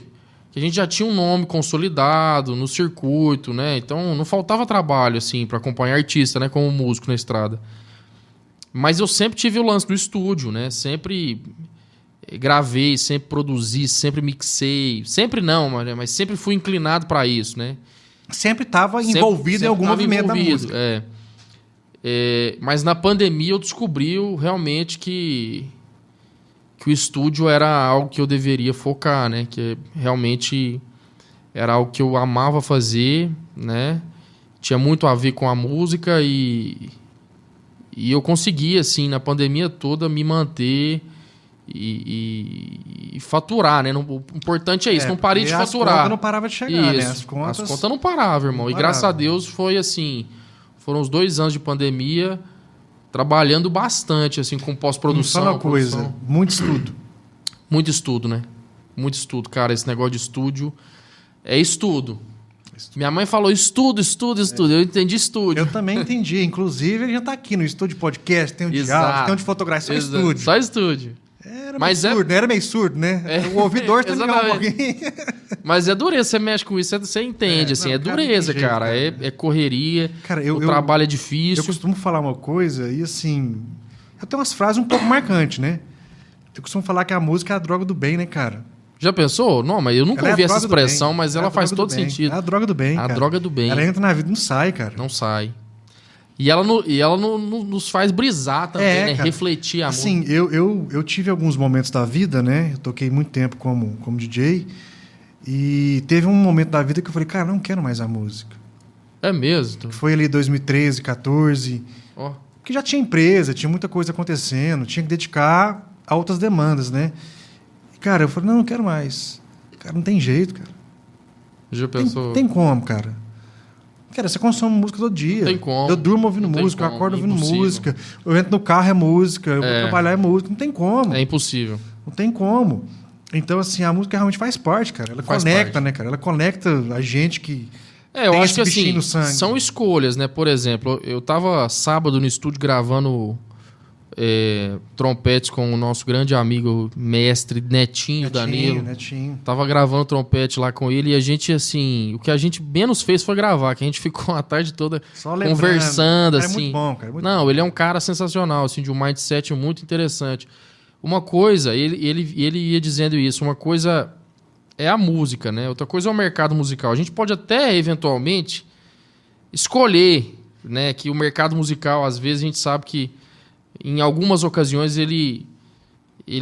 que a gente já tinha um nome consolidado no circuito, né? Então não faltava trabalho assim para acompanhar artista, né, como músico na estrada. Mas eu sempre tive o lance do estúdio, né? Sempre gravei, sempre produzi, sempre mixei, sempre não, mas sempre fui inclinado para isso, né? Sempre estava envolvido em algum movimento da música. Mas na pandemia eu descobri realmente que o estúdio era algo que eu deveria focar, né? Que realmente era algo que eu amava fazer, né? Tinha muito a ver com a música e eu consegui, assim, na pandemia toda, me manter e faturar, né? O importante é isso, não parei de faturar. As contas não paravam de chegar, né? As contas não paravam, irmão. E graças a Deus foi assim, foram os 2 anos de pandemia trabalhando bastante, assim, com pós-produção. Só uma coisa, muito estudo. Muito estudo, né? Muito estudo, cara. Esse negócio de estúdio é estudo. Minha mãe falou estudo. Eu entendi estúdio. Eu também entendi. Inclusive, ele já está aqui no estúdio podcast, tem um diálogo, tem onde fotografar, só estúdio. Só estúdio. Era meio surdo, né? O ouvidor também um pouquinho. Mas é dureza, você mexe com isso, você entende, assim, dureza, cara. É correria, cara, o trabalho é difícil. Eu costumo falar uma coisa e, assim, eu tenho umas frases um pouco marcantes, né? Eu costumo falar que a música é a droga do bem, né, cara? Já pensou? Não, mas eu nunca ouvi essa expressão, mas ela faz todo sentido. É a droga do bem, a droga do bem. Ela entra na vida e não sai, cara. Não sai. E ela nos faz brisar também, né? Cara. Refletir a música. Assim, eu tive alguns momentos da vida, né? Eu toquei muito tempo como DJ. E teve um momento da vida que eu falei, cara, não quero mais a música. É mesmo? Foi ali 2013, 2014. Que já tinha empresa, tinha muita coisa acontecendo. Tinha que dedicar a outras demandas, né? E, cara, eu falei, não quero mais. Cara, não tem jeito, cara. Já pensou? Tem como, cara. Cara, você consome música todo dia. Não tem como. Eu durmo ouvindo música, eu acordo ouvindo música. Eu entro no carro, é música. Eu vou trabalhar, é música. Não tem como. É impossível. Não tem como. Então, assim, a música realmente faz parte, cara. Ela conecta, né, cara? Ela conecta a gente que eu acho que, assim, são escolhas, né? Por exemplo, eu tava sábado no estúdio gravando trompetes com o nosso grande amigo, mestre Netinho Danilo. Netinho. Tava gravando trompete lá com ele e a gente, assim, o que a gente menos fez foi gravar, que a gente ficou a tarde toda conversando, assim. É muito bom, cara. Não, ele é um cara sensacional, assim, de um mindset muito interessante. Uma coisa, ele ia dizendo isso, uma coisa é a música, né? Outra coisa é o mercado musical. A gente pode até, eventualmente, escolher, né? Que o mercado musical, às vezes, a gente sabe que em algumas ocasiões ele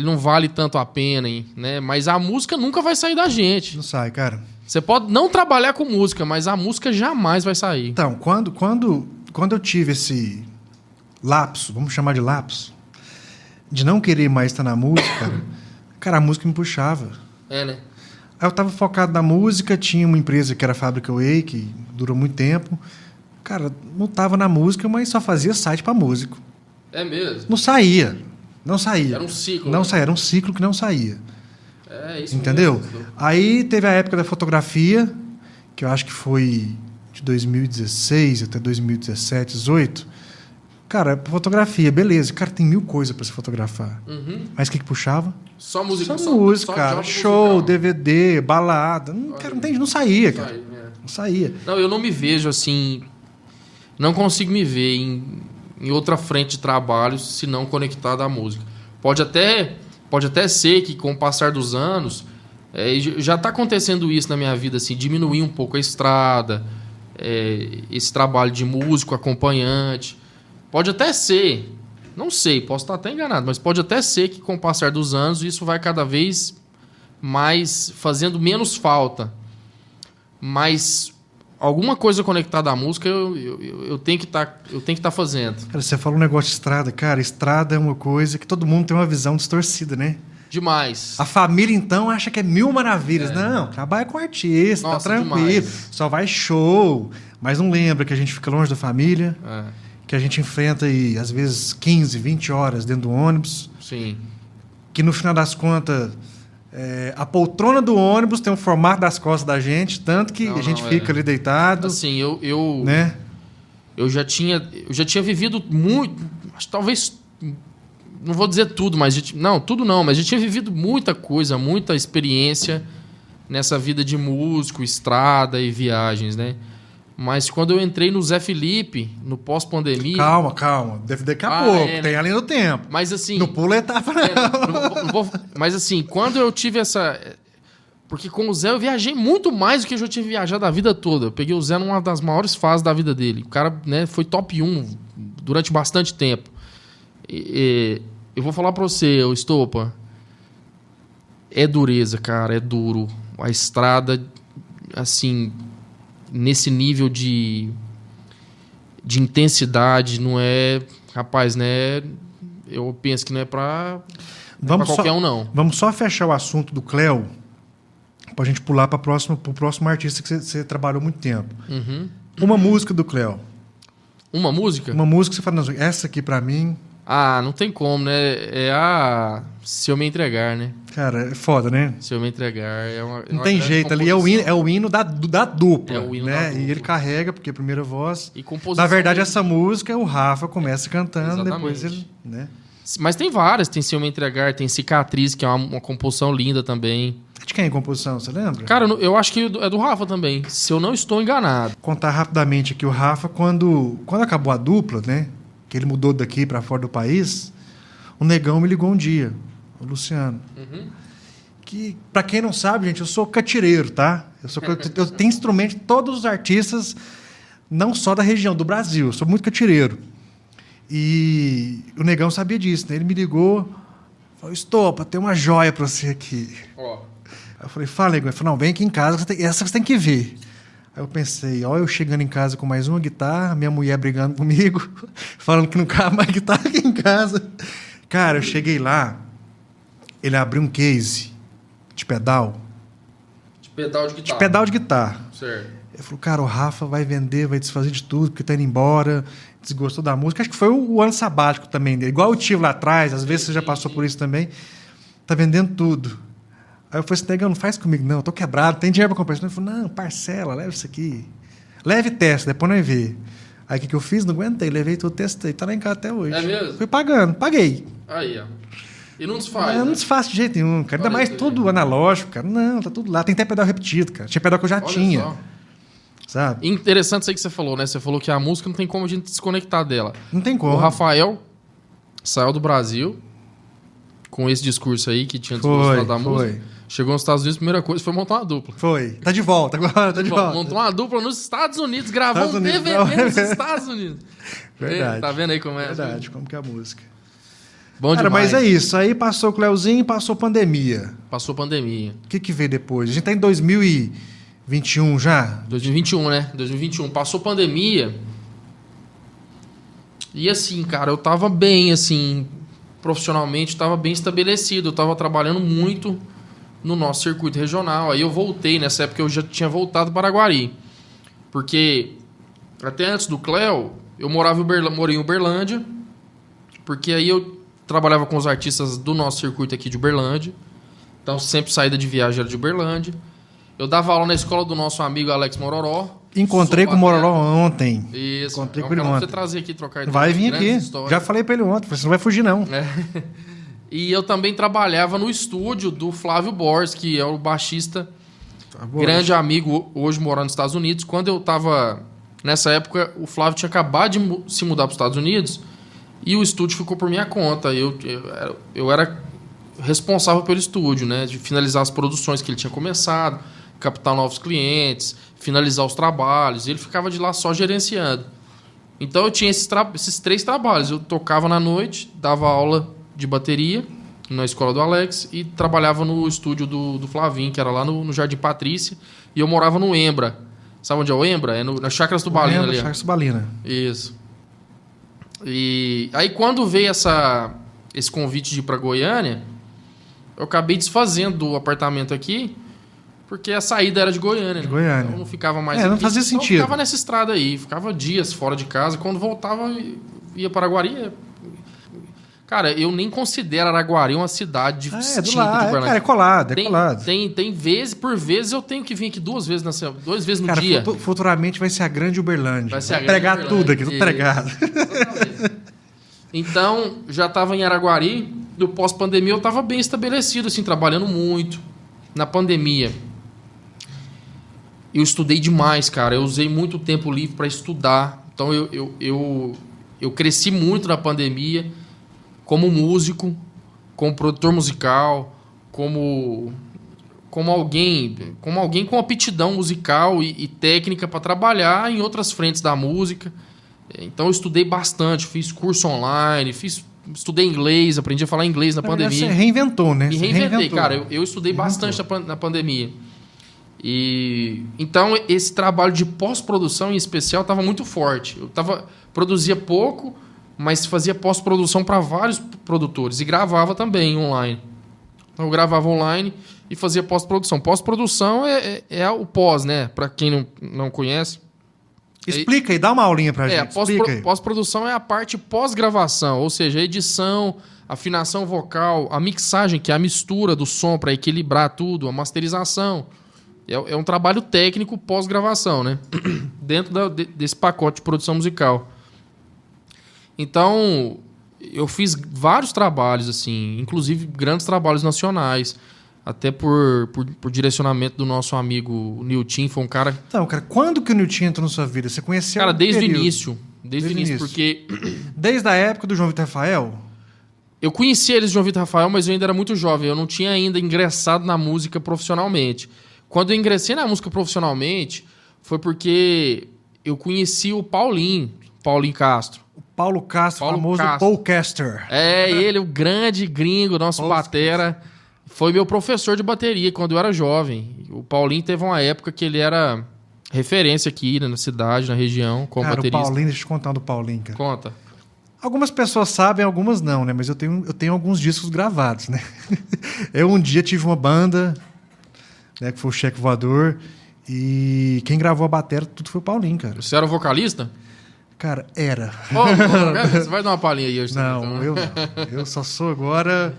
não vale tanto a pena, hein, né? Mas a música nunca vai sair da gente. Não sai, cara. Você pode não trabalhar com música, mas a música jamais vai sair. Então, quando eu tive esse lapso, vamos chamar de lapso, de não querer mais estar na música, cara, a música me puxava. Né? Aí eu tava focado na música, tinha uma empresa que era a Fábrica Way, que durou muito tempo. Cara, não tava na música, mas só fazia site para músico. É mesmo? Não saía. Era um ciclo. Não saía, era um ciclo que não saía. Isso entendeu? Mesmo. Aí teve a época da fotografia, que eu acho que foi de 2016 até 2017, 2018. Cara, fotografia, beleza. Cara, tem 1000 coisas para se fotografar. Uhum. Mas o que puxava? Só música. Só música, cara. Show, musical. DVD, balada. Cara, não saía, cara. Não saía. Não, eu não me vejo assim... Não consigo me ver em outra frente de trabalho se não conectado à música. Pode até ser que, com o passar dos anos, já está acontecendo isso na minha vida, assim, diminuir um pouco a estrada, esse trabalho de músico, acompanhante. Pode até ser, não sei, posso estar até enganado, mas pode até ser que, com o passar dos anos, isso vai cada vez mais fazendo menos falta. Mas alguma coisa conectada à música eu tenho que estar fazendo. Cara, você falou um negócio de estrada. Cara, estrada é uma coisa que todo mundo tem uma visão distorcida, né? Demais. A família, então, acha que é 1000 maravilhas. Não, trabalha com artista, tá tranquilo. Demais. Só vai show. Mas não lembra que a gente fica longe da família. Que a gente enfrenta aí, às vezes, 15, 20 horas dentro do ônibus. Sim. Que, no final das contas... a poltrona do ônibus tem um formato das costas da gente, tanto que a gente fica ali deitado. Assim, né? eu já tinha vivido muito, talvez Não vou dizer tudo, mas... tudo não, mas a gente tinha vivido muita coisa, muita experiência nessa vida de músico, estrada e viagens, né? Mas quando eu entrei no Zé Felipe, no pós-pandemia... Calma. Daqui a pouco, tem além do tempo. Mas assim... Não pula etapa, não. Mas assim, quando eu tive essa... Porque com o Zé eu viajei muito mais do que eu já tinha viajado a vida toda. Eu peguei o Zé numa das maiores fases da vida dele. O cara, né, foi top 1 durante bastante tempo. Eu vou falar pra você, ô Estopa, é dureza, cara, é duro. A estrada, assim, nesse nível de intensidade, não é... Rapaz, né? Eu penso que não é pra qualquer um, não. Vamos só fechar o assunto do Cléo, pra gente pular pro próximo artista que você trabalhou muito tempo. Uhum. Uma música do Cléo. Uma música? Uma música que você fala, não, essa aqui pra mim... Ah, não tem como, né? É a Se Eu Me Entregar, né? Cara, é foda, né? Se Eu Me Entregar é uma... Não tem jeito, ali é o hino da dupla. É o hino né? da dupla. E ele carrega, porque é a primeira voz... E composição... Na verdade, essa música, o Rafa começa cantando, Exatamente. depois ele... né? Mas tem várias. Tem Se Eu Me Entregar, tem Cicatriz, que é uma composição linda também. De quem é a composição, você lembra? Cara, eu acho que é do Rafa também, se eu não estou enganado. Contar rapidamente aqui, o Rafa, quando acabou a dupla, né? Que ele mudou daqui para fora do país, o Negão me ligou um dia, o Luciano. Uhum. Que, para quem não sabe, gente, eu sou catireiro, tá? Eu tenho instrumento de todos os artistas, não só da região, do Brasil. Eu sou muito catireiro. E o Negão sabia disso, né? Ele me ligou, falou, Estopa, tem uma joia para você aqui. Ó. Aí eu falei, fala, Negão. Ele falou, não, vem aqui em casa, essa você tem que ver. Aí eu pensei, ó, eu chegando em casa com mais uma guitarra, minha mulher brigando comigo, falando que não cabe mais guitarra aqui em casa. Cara, eu cheguei lá, ele abriu um case de pedal. De pedal de guitarra. De pedal de guitarra. Certo. Ele falou, cara, o Rafa vai vender, vai desfazer de tudo, porque tá indo embora, desgostou da música. Acho que foi o ano sabático também dele. Igual eu tive lá atrás, às vezes você já passou por isso também. Tá vendendo tudo. Aí eu falei assim, Negão, não faz comigo, não, eu tô quebrado, tem dinheiro pra comprar isso. Ele falou, não, parcela, leva isso aqui. Leve e testa, depois nós vê. Aí o que eu fiz? Não aguentei, levei tudo, testei, tá lá em casa até hoje. É mesmo? Fui pagando, paguei. Aí, ó. E não desfaz, Não né? desfaço de jeito nenhum, cara. Ainda mais tudo analógico, cara. Não, tá tudo lá. Tem até pedal repetido, cara. Tinha pedal que eu já Olha tinha. só. Sabe? Interessante isso aí que você falou, né? Você falou que a música não tem como a gente desconectar dela. Não tem como. O Rafael saiu do Brasil com esse discurso aí que tinha desgostado da música. Chegou nos Estados Unidos, a primeira coisa foi montar uma dupla. Foi. Tá de volta agora, tá de volta. Montou uma dupla nos Estados Unidos, gravou um DVD nos Estados Unidos. Verdade. Tá vendo aí como é? Verdade, como que é a música. Bom cara, demais. mas é isso. Aí passou o Cleuzinho, passou pandemia. Passou pandemia. O que veio depois? A gente tá em 2021 já? 2021, né? 2021. Passou pandemia. E assim, cara, eu tava bem, assim, profissionalmente, tava bem estabelecido. Eu tava trabalhando muito no nosso circuito regional. Aí eu voltei, nessa época eu já tinha voltado para Araguari. Porque até antes do Cleo, eu morei em Uberlândia. Porque aí eu trabalhava com os artistas do nosso circuito aqui de Uberlândia. Então sempre saída de viagem era de Uberlândia. Eu dava aula na escola do nosso amigo Alex Mororó. Encontrei com o Mororó ontem. Isso. Encontrei é um com ele cara pra ontem. você trazer aqui, trocar ideia. Vai vir aqui. Histórias. Já falei pra ele ontem. Você não vai fugir, não. É. E eu também trabalhava no estúdio do Flávio Borges, que é o baixista, grande amigo, hoje morando nos Estados Unidos. Quando eu tava... Nessa época, o Flávio tinha acabado de se mudar para os Estados Unidos e o estúdio ficou por minha conta. Eu era responsável pelo estúdio, né? De finalizar as produções que ele tinha começado, captar novos clientes, finalizar os trabalhos. Ele ficava de lá só gerenciando. Então eu tinha esses 3 trabalhos. Eu tocava na noite, dava aula de bateria na escola do Alex e trabalhava no estúdio do Flavinho, que era lá no Jardim Patrícia, e eu morava no Embra. Sabe onde é o Embra? É nas Chácaras Tubalina ali. Chácaras Tubalina. Isso. E aí quando veio esse convite de ir para Goiânia, eu acabei desfazendo do apartamento aqui, porque a saída era de Goiânia. De Goiânia. Então não ficava mais não aqui. fazia Então sentido. Eu ficava nessa estrada aí, ficava dias fora de casa. Quando voltava, ia para Araguari. Cara, eu nem considero Araguari uma cidade distinta do lado. de Uberlândia. Cara, é colado, Tem vezes, por vezes, eu tenho que vir aqui 2 vezes no cara, dia. Futuramente vai ser a grande Uberlândia. Vai ser a grande pregar Uberlândia. tudo aqui, tudo pregado. Então, já estava em Araguari. No pós-pandemia, eu estava bem estabelecido, assim, trabalhando muito. Na pandemia, eu estudei demais, cara. Eu usei muito tempo livre para estudar. Então, eu cresci muito na pandemia como músico, como produtor musical, como alguém com aptidão musical e técnica para trabalhar em outras frentes da música. Então, eu estudei bastante, fiz curso online, estudei inglês, aprendi a falar inglês na pandemia. Você reinventou, né? Me reinventei, cara. Eu estudei bastante na pandemia. E então esse trabalho de pós-produção em especial estava muito forte. Produzia pouco, mas fazia pós-produção para vários produtores e gravava também online. Então eu gravava online e fazia pós-produção. Pós-produção é o pós, né? Para quem não conhece. Explica aí, dá uma aulinha pra gente. Pós-produção é a parte pós-gravação, ou seja, a edição, afinação vocal, a mixagem, que é a mistura do som para equilibrar tudo, a masterização. É um trabalho técnico pós-gravação, né? Dentro desse pacote de produção musical. Então, eu fiz vários trabalhos, assim, inclusive grandes trabalhos nacionais. Até por direcionamento do nosso amigo Nilton, foi um cara... Então, cara, quando que o Nilton entrou na sua vida? Você conheceu? Cara, desde o início. Desde o início, porque... Desde a época do João Vitor Rafael? Eu conhecia eles, João Vitor Rafael, mas eu ainda era muito jovem. Eu não tinha ainda ingressado na música profissionalmente. Quando eu ingressei na música profissionalmente, foi porque eu conheci o Paulinho Castro. O Paulo Castro, famoso Paulcaster. Ele, o grande gringo, nosso batera... Foi meu professor de bateria quando eu era jovem. O Paulinho teve uma época que ele era referência aqui na cidade, na região, como baterista. O Paulinho, deixa eu te contar do Paulinho, cara. Conta. Algumas pessoas sabem, algumas não, né? Mas eu tenho alguns discos gravados, né? Eu um dia tive uma banda, né, que foi o Cheque Voador, e quem gravou a bateria, tudo foi o Paulinho, cara. Você era o vocalista? Cara, era. Você vai dar uma palhinha aí hoje? Não, então, eu não. Eu só sou agora...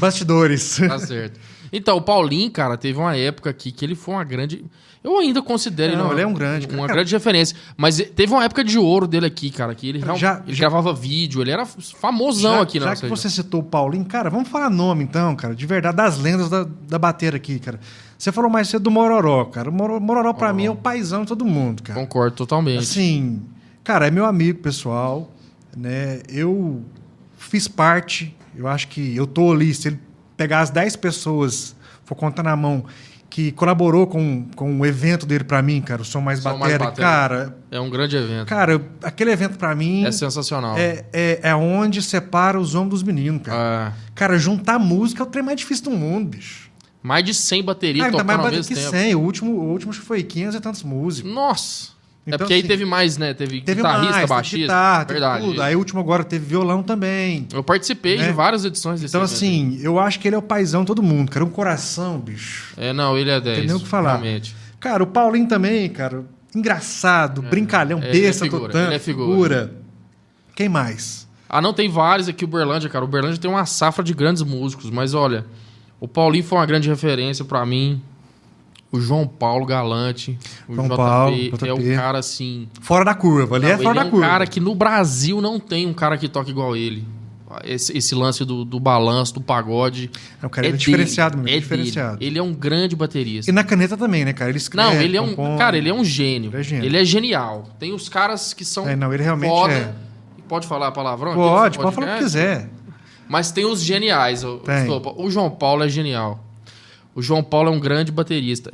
bastidores. Tá certo. Então, o Paulinho, cara, teve uma época aqui que ele foi uma grande... Eu ainda considero ele é um grande. Uma grande referência. Mas teve uma época de ouro dele aqui, cara, que ele gravava vídeo, ele era famosão aqui na nossa região. Já que você citou o Paulinho, cara, vamos falar nome então, cara, de verdade, das lendas da bateria aqui, cara. Você falou mais cedo do Mororó, cara. O Mororó pra mim é o paizão de todo mundo, cara. Concordo totalmente. Assim, cara, é meu amigo pessoal, né? Eu fiz parte... Eu acho que eu tô ali, se ele pegar as 10 pessoas, for contar na mão, que colaborou com o evento dele pra mim, cara, o Som Mais Batera, cara... É um grande evento. Cara, aquele evento pra mim... É sensacional. É onde separa os homens dos meninos, cara. Cara, juntar música é o trem mais difícil do mundo, bicho. Mais de 100 baterias tocando ao mesmo tempo. 100, o último acho que foi 500 e tantos músicos. Nossa! Então, porque assim, aí teve mais, né? Teve guitarrista, mais, baixista. Guitarra, verdade. Tudo. Aí o último agora teve violão também. Eu participei de várias edições desse Então, evento. assim, eu acho que ele é o paizão de todo mundo, cara. Um coração, bicho. Não, ele é 10. Tem nem o que falar. Realmente. Cara, o Paulinho também, cara. Engraçado, brincalhão, besta, totã, ele é figura. Quem mais? Não, tem vários aqui, o Uberlândia, cara. O Uberlândia tem uma safra de grandes músicos, mas olha, o Paulinho foi uma grande referência pra mim. O João Paulo Galante, o JP, é um cara assim... Fora da curva, ali é fora da curva. Ele é um cara que no Brasil não tem um cara que toca igual ele. Esse lance do balanço, do pagode. O cara é diferenciado mesmo, diferenciado. Ele é um grande baterista. E na caneta também, né, cara? Ele escreve, não, ele é um... Cara, ele é um gênio. Ele é genial. Tem os caras que são ele realmente foda. Pode falar palavrão? Pode falar o que quiser. Mas tem os geniais. O João Paulo é genial. O João Paulo é um grande baterista.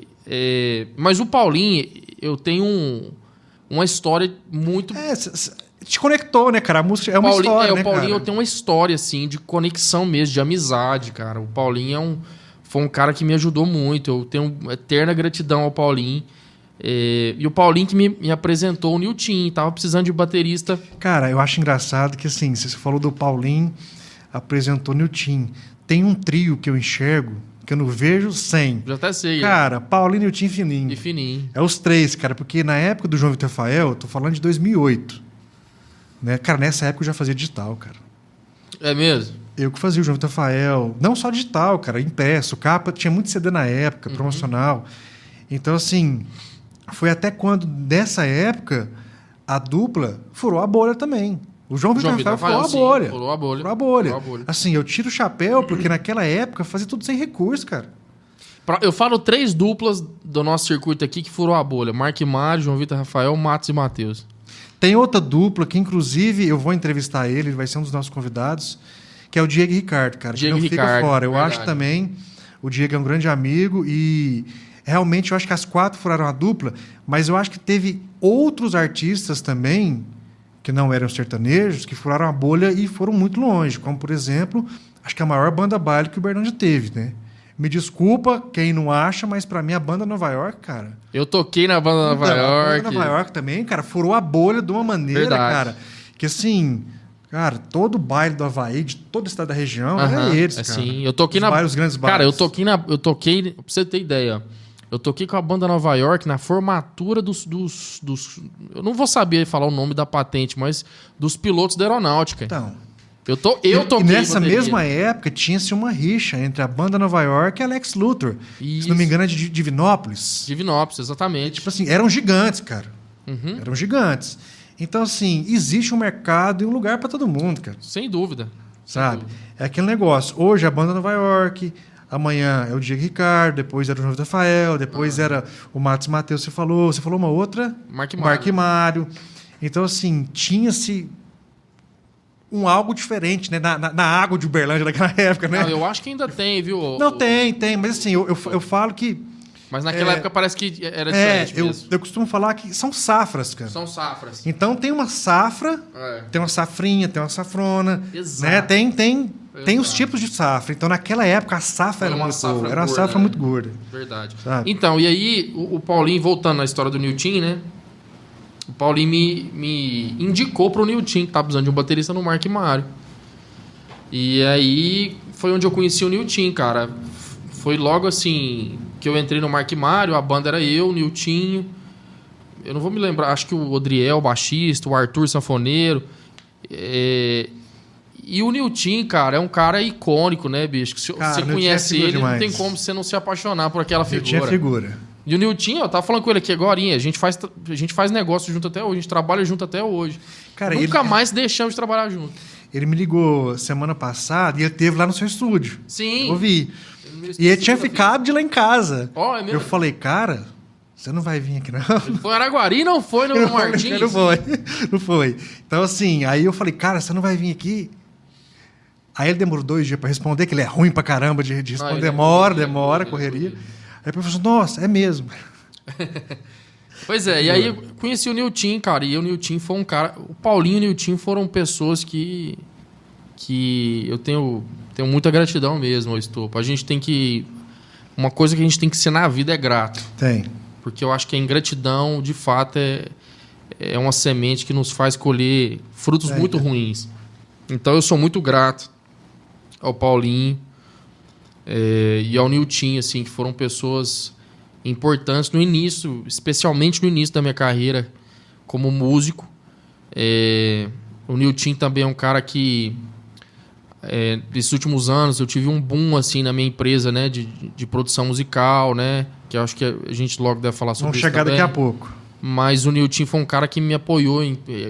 Mas o Paulinho, eu tenho uma história muito... te conectou, né, cara? A música é uma história, né, o Paulinho, cara? eu tenho uma história, assim, de conexão mesmo, de amizade, cara. O Paulinho foi um cara que me ajudou muito. Eu tenho eterna gratidão ao Paulinho. E o Paulinho que me apresentou o Nilton. Tava precisando de baterista. Cara, eu acho engraçado que, assim, você falou do Paulinho, apresentou o Nilton. Tem um trio que eu enxergo que eu não vejo sem. Já até sei. Cara, Paulinho, Nilton e Fininho. E Fininho. É os três, cara, porque na época do João Vitor Rafael, eu tô falando de 2008. Né? Cara, nessa época eu já fazia digital, cara. É mesmo? Eu que fazia o João Vitor Rafael. Não só digital, cara, impresso, capa. Tinha muito CD na época, promocional. Então, assim, foi até quando, nessa época, a dupla furou a bolha também. O João Vitor Rafael furou a bolha. Furou a bolha. Furou a bolha. Furou a bolha. Assim, eu tiro o chapéu, porque naquela época fazia tudo sem recurso, cara. Eu falo 3 duplas do nosso circuito aqui que furou a bolha. Mark Mário, João Vitor Rafael, Matos e Matheus. Tem outra dupla que, inclusive, eu vou entrevistar ele vai ser um dos nossos convidados, que é o Diego Ricardo, cara. Diego que não Ricardo, fica fora. Eu verdade. acho também, o Diego é um grande amigo e realmente eu acho que as 4 furaram a dupla, mas eu acho que teve outros artistas também, que não eram sertanejos, que furaram a bolha e foram muito longe, como, por exemplo, acho que a maior banda baile que o Uberlândia teve, né? Me desculpa quem não acha, mas pra mim a banda Nova York, cara... Eu toquei na banda Nova York. A banda Nova York também, cara, furou a bolha de uma maneira, Verdade. cara, que assim... Cara, todo o baile do Havaí, de todo o estado da região, era eles, cara. Sim, eu toquei Os grandes bailes. Cara, eu toquei, pra você ter ideia, eu toquei com a banda Nova York na formatura dos eu não vou saber falar o nome da patente, mas dos pilotos da aeronáutica. Então... Eu toquei E nessa bateria. mesma época tinha-se uma rixa entre a banda Nova York e a Lex Luthor. Isso. Se não me engano, é de Divinópolis. Divinópolis, exatamente. Tipo assim, eram gigantes, cara. Uhum. Eram gigantes. Então, assim, existe um mercado e um lugar para todo mundo, cara. Sem dúvida. Sabe? É aquele negócio. Hoje a banda Nova York, amanhã é o Diego Ricardo, depois era o João Vitor Rafael, depois era o Matos Matheus, você falou uma outra? Mark Mário. Então, assim, tinha-se um algo diferente, né? Na água de Uberlândia daquela época, né? Não, eu acho que ainda tem, viu? Não, tem, mas assim, eu falo que... Mas naquela época parece que era diferente mesmo. Eu costumo falar que são safras, cara. São safras. Então tem uma safra, tem uma safrinha, tem uma safrona, Exato. né? Tem os Exato. tipos de safra. Então naquela época a safra era uma safra muito gorda. Verdade. Sabe? Então, e aí o Paulinho, voltando na história do Nilton, né? O Paulinho me indicou pro Nilton que tava precisando de um baterista no Mark Mário. E aí foi onde eu conheci o Nilton, cara. Foi logo assim que eu entrei no Mark Mário, a banda era eu, o Nilton. Eu não vou me lembrar, acho que o Odriel, baixista, o Arthur, sanfoneiro. E o Nilton, cara, é um cara icônico, né, bicho? Se você conhece ele, não tem como você não se apaixonar por aquela figura. Nilton é figura. E o Nilton, eu tava falando com ele aqui agorinha, a gente faz negócio junto até hoje, a gente trabalha junto até hoje. Cara, Nunca mais deixamos de trabalhar junto. Ele me ligou semana passada e ele esteve lá no seu estúdio. Sim. Eu vi. E ele tinha ficado de lá em casa. Ó, é mesmo? Eu falei, cara, você não vai vir aqui não? Ele foi em Araguari, não foi no Martins? Não foi. Então assim, aí eu falei, cara, você não vai vir aqui? Aí ele demorou 2 dias para responder, que ele é ruim pra caramba de responder. Demora, correria. Aí o professor, nossa, é mesmo. Pois é, e aí eu conheci o Nilton, cara, e o Nilton foi um cara... O Paulinho e o Nilton foram pessoas que eu tenho muita gratidão mesmo, Estopa. A gente tem que... Uma coisa que a gente tem que ser na vida é grato. Tem. Porque eu acho que a ingratidão, de fato, é uma semente que nos faz colher frutos muito ruins. Então eu sou muito grato ao Paulinho e ao Nilton, assim, que foram pessoas importantes no início, especialmente no início da minha carreira como músico. O Nilton também é um cara que, nesses últimos anos, eu tive um boom assim, na minha empresa, né, de produção musical, né, que eu acho que a gente logo deve falar sobre isso também. Vamos chegar daqui a pouco. Mas o Nilton foi um cara que me apoiou,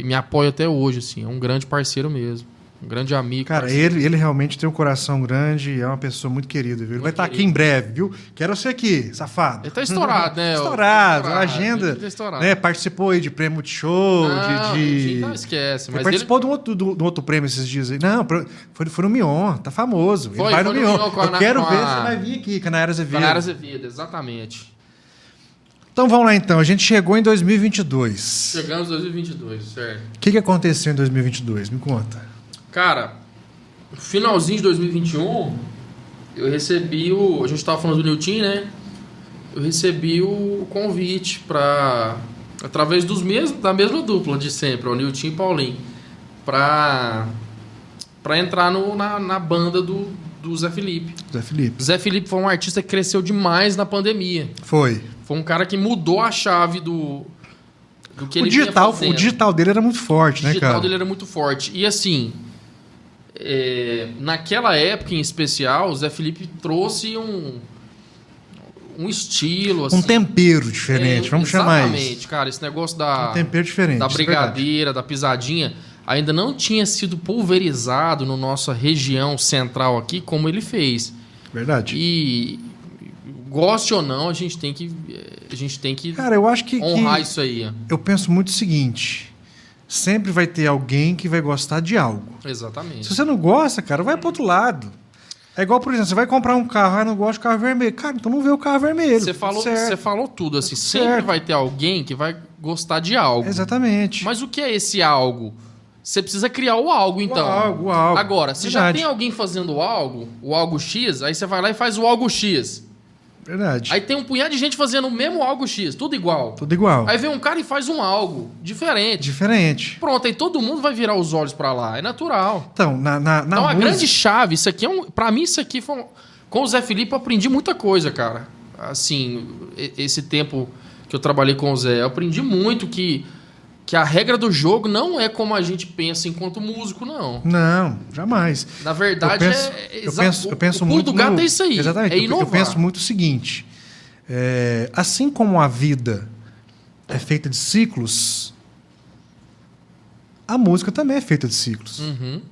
me apoia até hoje, assim, é um grande parceiro mesmo. Um grande amigo. Cara, ele realmente tem um coração grande e é uma pessoa muito querida, viu? Ele vai estar aqui em breve, viu? Quero você aqui, safado. Ele tá estourado, né? Estourado, a agenda. Tá estourado. Né? Participou aí de prêmio Multishow, Não esquece. Mas participou do outro prêmio esses dias aí. Não, foi no Mion, tá famoso. Ele vai no Mion. Eu quero ver se você vai vir aqui, Canara Azevedo. Canara Azevedo, exatamente. Então vamos lá então, a gente chegou em 2022. Chegamos em 2022, certo. O que aconteceu em 2022? Me conta. Cara, no finalzinho de 2021, eu recebi a gente estava falando do Nilton, né? Eu recebi o convite através da mesma dupla de sempre, o Nilton e Paulinho, para entrar na banda do Zé Felipe. Zé Felipe foi um artista que cresceu demais na pandemia. Foi um cara que mudou a chave do que ele vinha fazendo. O digital dele era muito forte, né, cara? O digital dele era muito forte. E assim... naquela época em especial, o Zé Felipe trouxe um estilo, assim, um tempero diferente, vamos chamar isso. Exatamente, cara, esse negócio um tempero diferente, da brigadeira, da pisadinha. ainda não tinha sido pulverizado na nossa região central aqui como ele fez. Verdade. E goste ou não, a gente tem que Cara, eu acho que honrar isso aí. Eu penso muito o seguinte: sempre vai ter alguém que vai gostar de algo. Exatamente. Se você não gosta, cara, vai pro outro lado. É igual, por exemplo, você vai comprar um carro, não gosta de carro vermelho. Cara, então não vê o carro vermelho. Você falou tudo, assim. Certo. Sempre vai ter alguém que vai gostar de algo. Exatamente. Mas o que é esse algo? Você precisa criar o algo, então. O algo. Agora, se já tem alguém fazendo o algo X, aí você vai lá e faz o algo X. Verdade. Aí tem um punhado de gente fazendo o mesmo algo X, tudo igual. Tudo igual. Aí vem um cara e faz um algo diferente. Diferente. Pronto, aí todo mundo vai virar os olhos pra lá. É natural. Então, na Então, a música... grande chave, isso aqui é pra mim, isso aqui foi... Com o Zé Felipe, eu aprendi muita coisa, cara. Assim, esse tempo que eu trabalhei com o Zé, eu aprendi muito que a regra do jogo não é como a gente pensa enquanto músico, não. Não, jamais. Na verdade, eu penso o pulo muito do gato é isso aí. Exatamente. É inovar. Eu penso muito o seguinte: assim como a vida é feita de ciclos, a música também é feita de ciclos. Uhum.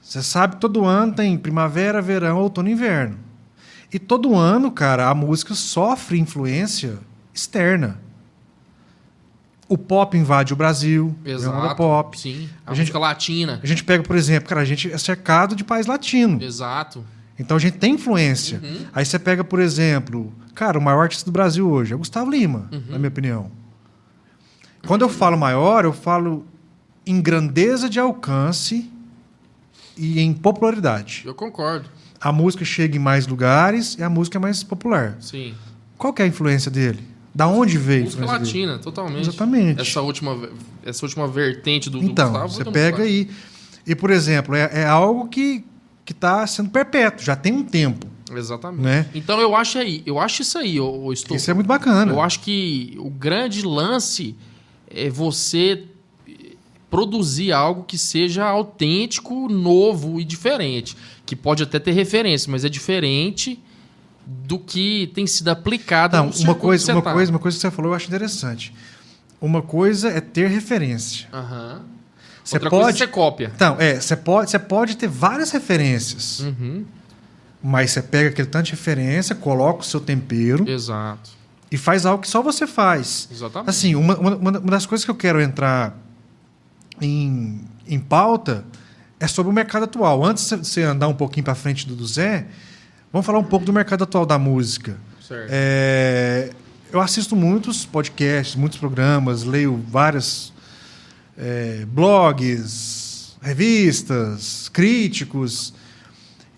Você sabe que todo ano tem primavera, verão, outono e inverno. E todo ano, cara, a música sofre influência externa. O pop invade o Brasil. Exato. A onda pop. Sim. A música latina. A gente pega, por exemplo, cara, a gente é cercado de país latino. Exato. Então a gente tem influência. Uhum. Aí você pega, por exemplo, cara, o maior artista do Brasil hoje é Gustavo Lima, na minha opinião. Quando eu falo maior, eu falo em grandeza de alcance e em popularidade. Eu concordo. A música chega em mais lugares e a música é mais popular. Sim. Qual que é a influência dele? Da onde veio Música a influência latina, dele? totalmente. Exatamente. Essa última vertente do Então, Gustavo. você pega aí. E, por exemplo, é algo que está sendo perpétuo, já tem um tempo. Exatamente. Né? Então eu acho isso aí, estou. Isso é muito bacana. Eu acho que o grande lance é você produzir algo que seja autêntico, novo e diferente. Que pode até ter referência, mas é diferente do que tem sido aplicado Então, no circuito uma coisa que você falou eu acho interessante. Uma coisa é ter referência. Uhum. Outra coisa é ser cópia. Então, você pode ter várias referências. Uhum. Mas você pega aquele tanto de referência, coloca o seu tempero. Exato. E faz algo que só você faz. Exatamente. Assim, uma das coisas que eu quero entrar em pauta é sobre o mercado atual. Antes de você andar um pouquinho para frente do Zé, vamos falar um pouco do mercado atual da música. Certo. Eu assisto muitos podcasts, muitos programas, leio vários blogs, revistas, críticos.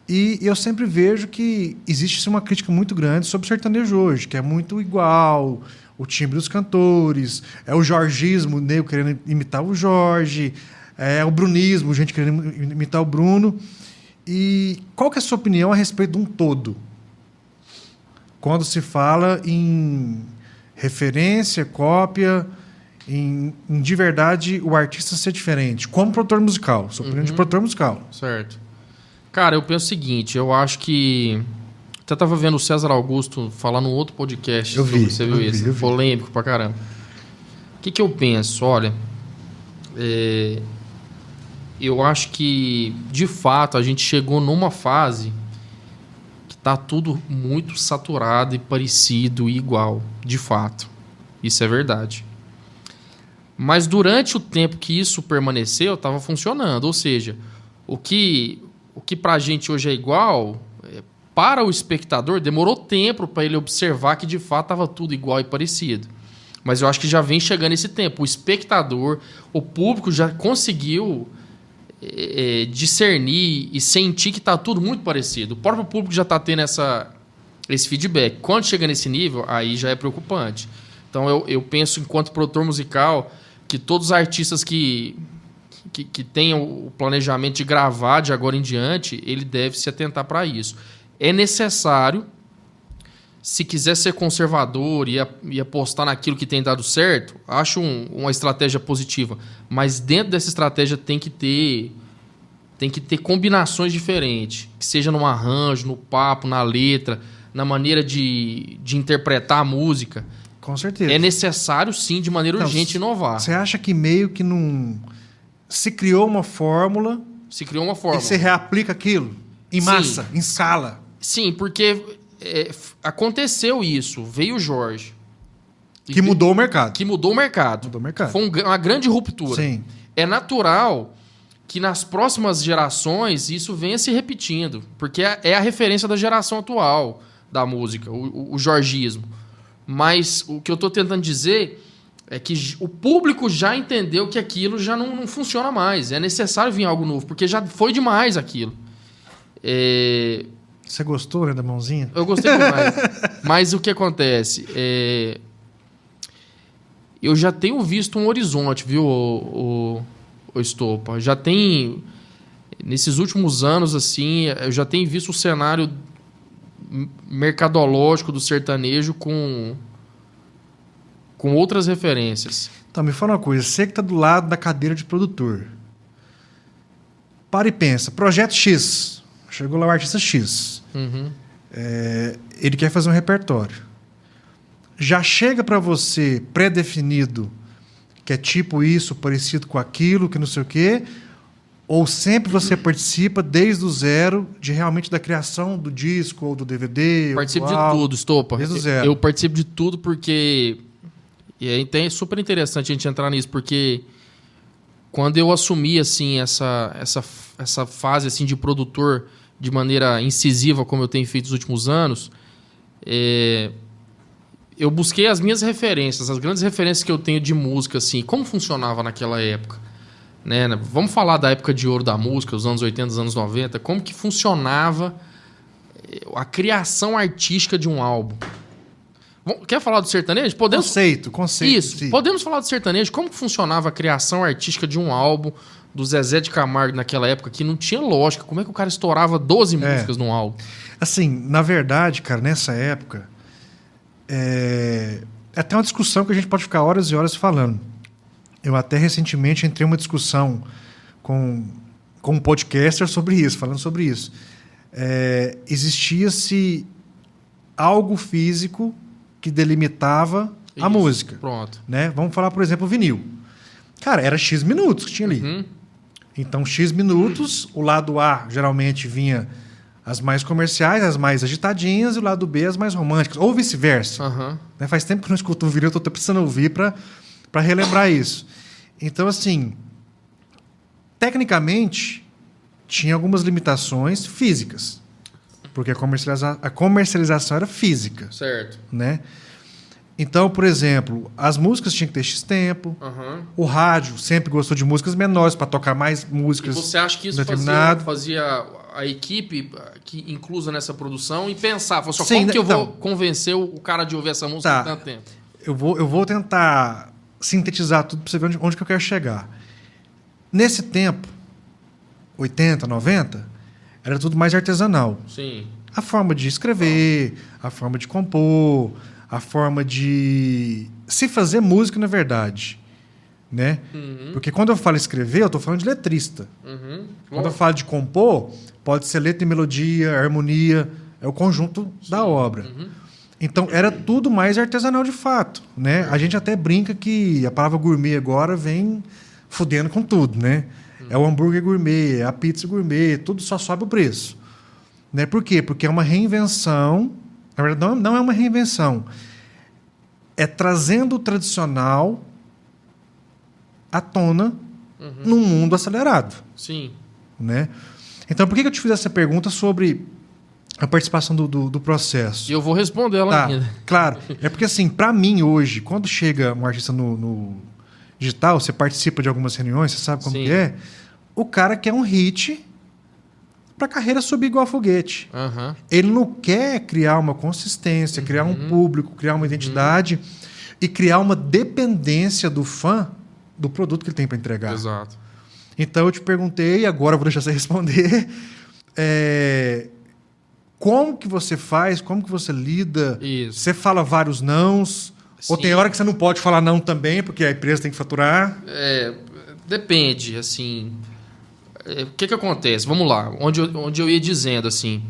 E eu sempre vejo que existe uma crítica muito grande sobre o sertanejo hoje, que é muito igual, o timbre dos cantores, é o jorgismo, nego querendo imitar o Jorge, é o brunismo, gente querendo imitar o Bruno. E qual que é a sua opinião a respeito de um todo? Quando se fala em referência, cópia, em de verdade o artista ser diferente, como produtor musical, sua opinião de produtor musical. Certo. Cara, eu penso o seguinte, eu acho que... Até estava vendo o César Augusto falar num outro podcast. Você viu esse? Eu vi. Polêmico pra caramba. O que eu penso? Olha, eu acho que, de fato, a gente chegou numa fase que tá tudo muito saturado e parecido e igual. De fato. Isso é verdade. Mas durante o tempo que isso permaneceu, estava funcionando. Ou seja, o que pra gente hoje é igual, para o espectador, demorou tempo para ele observar que de fato estava tudo igual e parecido. Mas eu acho que já vem chegando esse tempo. O espectador, o público já conseguiu discernir e sentir que está tudo muito parecido. O próprio público já está tendo esse feedback. Quando chega nesse nível, aí já é preocupante. Então eu penso, enquanto produtor musical, que todos os artistas que tenham o planejamento de gravar de agora em diante, ele deve se atentar para isso. É necessário, se quiser ser conservador e apostar naquilo que tem dado certo, acho uma estratégia positiva. Mas dentro dessa estratégia tem que ter combinações diferentes, que seja no arranjo, no papo, na letra, na maneira de interpretar a música. Com certeza. É necessário, sim, de maneira urgente, inovar. Você acha que meio que não se criou uma fórmula... Se criou uma fórmula. E você reaplica aquilo em massa, em escala. Sim, porque aconteceu isso. Veio o Jorge. Que mudou o mercado. Que mudou o mercado. Mudou o mercado. Foi uma grande ruptura. Sim. É natural que nas próximas gerações isso venha se repetindo. Porque é a referência da geração atual da música, o jorgismo. Mas o que eu estou tentando dizer é que o público já entendeu que aquilo já não funciona mais. É necessário vir algo novo, porque já foi demais aquilo. Você gostou, né, da mãozinha? Eu gostei demais. Mas o que acontece? Eu já tenho visto um horizonte, viu, o Estopa? Já tem... Nesses últimos anos, assim, eu já tenho visto o cenário mercadológico do sertanejo com outras referências. Então, me fala uma coisa. Você que está do lado da cadeira de produtor. Para e pensa. Projeto X. Chegou lá o artista X. Uhum. Ele quer fazer um repertório. Já chega para você pré-definido que é tipo isso, parecido com aquilo, que não sei o quê, ou sempre você participa desde o zero de realmente da criação do disco ou do DVD? Participo de tudo, Estopa. Desde o zero. Eu participo de tudo porque... E é super interessante a gente entrar nisso, porque quando eu assumi assim, essa fase assim, de produtor de maneira incisiva, como eu tenho feito nos últimos anos... Eu busquei as minhas referências, as grandes referências que eu tenho de música, assim, como funcionava naquela época. Né? Vamos falar da época de ouro da música, os anos 80, os anos 90, como que funcionava a criação artística de um álbum. Quer falar do sertanejo? Podemos... Conceito. Isso, sim. podemos falar do sertanejo, como que funcionava a criação artística de um álbum do Zezé de Camargo naquela época, que não tinha lógica. Como é que o cara estourava 12 músicas num álbum? Assim, na verdade, cara, nessa época... É até uma discussão que a gente pode ficar horas e horas falando. Eu até recentemente entrei em uma discussão com um podcaster sobre isso, falando sobre isso. Existia-se algo físico que delimitava a música. Pronto. Né? Vamos falar, por exemplo, o vinil. Cara, era X minutos que tinha ali. Uhum. Então, X minutos, o lado A geralmente vinha... as mais comerciais, as mais agitadinhas, e o lado B, as mais românticas. Ou vice-versa. Uhum. Né? Faz tempo que eu não escuto um vinil, eu estou precisando ouvir para relembrar isso. Então, assim, tecnicamente, tinha algumas limitações físicas. Porque a comercialização era física. Certo. Né? Então, por exemplo, as músicas tinham que ter X tempo. Uhum. O rádio sempre gostou de músicas menores para tocar mais músicas. E você acha que isso fazia a equipe que inclusa nessa produção e pensar, como que eu vou convencer o cara de ouvir essa música por tanto tempo? Eu vou tentar sintetizar tudo para você ver onde que eu quero chegar. Nesse tempo, 80, 90, era tudo mais artesanal. Sim. A forma de escrever, a forma de compor, a forma de se fazer música, na verdade. Né? Uhum. Porque quando eu falo escrever, eu estou falando de letrista. Uhum. Quando eu falo de compor, pode ser letra e melodia, harmonia, é o conjunto da obra. Uhum. Então, era tudo mais artesanal de fato. Né? A gente até brinca que a palavra gourmet agora vem fudendo com tudo. Né? É o hambúrguer gourmet, é a pizza gourmet, tudo só sobe o preço. Né? Por quê? Porque é uma reinvenção. Na verdade, não é uma reinvenção. É trazendo o tradicional à tona num mundo acelerado. Sim. Né? Então, por que eu te fiz essa pergunta sobre a participação do processo? E eu vou responder ela ainda. Claro. É porque, assim, para mim, hoje, quando chega um artista no digital, você participa de algumas reuniões, você sabe como que é, o cara quer um hit para a carreira subir igual a foguete. Uhum. Ele não quer criar uma consistência, criar um público, criar uma identidade e criar uma dependência do fã do produto que ele tem para entregar. Exato. Então eu te perguntei, agora eu vou deixar você responder, como que você faz, como que você lida? Isso. Você fala vários nãos? Sim. Ou tem hora que você não pode falar não também, porque a empresa tem que faturar? Depende, assim... O que acontece? Vamos lá, onde eu ia dizendo assim,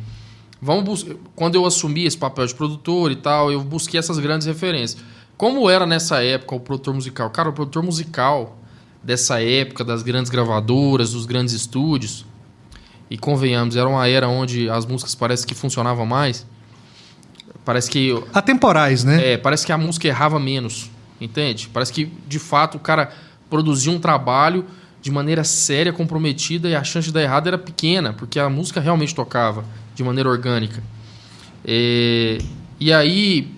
quando eu assumi esse papel de produtor e tal, eu busquei essas grandes referências. Como era nessa época o produtor musical? Cara, o produtor musical, dessa época das grandes gravadoras, dos grandes estúdios. E convenhamos, era uma era onde as músicas parece que funcionavam mais. Parece que... Atemporais, né? Parece que a música errava menos, entende? Parece que, de fato, o cara produzia um trabalho de maneira séria, comprometida, e a chance de dar errado era pequena, porque a música realmente tocava de maneira orgânica. E aí,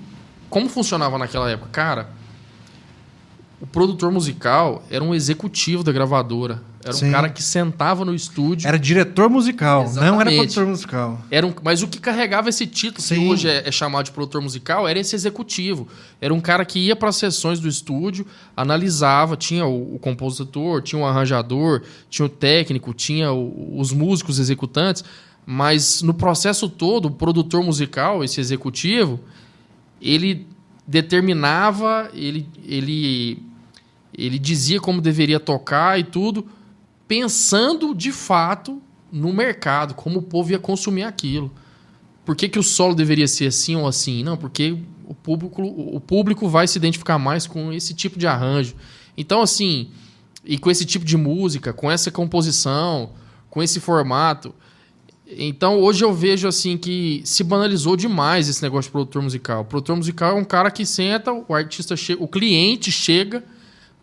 como funcionava naquela época? Cara, o produtor musical era um executivo da gravadora. Era um cara que sentava no estúdio. Era diretor musical, Exatamente. não era produtor musical. Mas o que carregava esse título, que hoje é chamado de produtor musical, era esse executivo. Era um cara que ia para as sessões do estúdio, analisava, tinha o compositor, tinha o arranjador, tinha o técnico, tinha os músicos executantes, mas no processo todo, o produtor musical, esse executivo, ele determinava, ele dizia como deveria tocar e tudo, pensando de fato no mercado, como o povo ia consumir aquilo. Por que o solo deveria ser assim ou assim? Não, porque o público vai se identificar mais com esse tipo de arranjo. Então, assim, e com esse tipo de música, com essa composição, com esse formato. Então, hoje eu vejo assim que se banalizou demais esse negócio de produtor musical. O produtor musical é um cara que senta, o artista chega, o cliente chega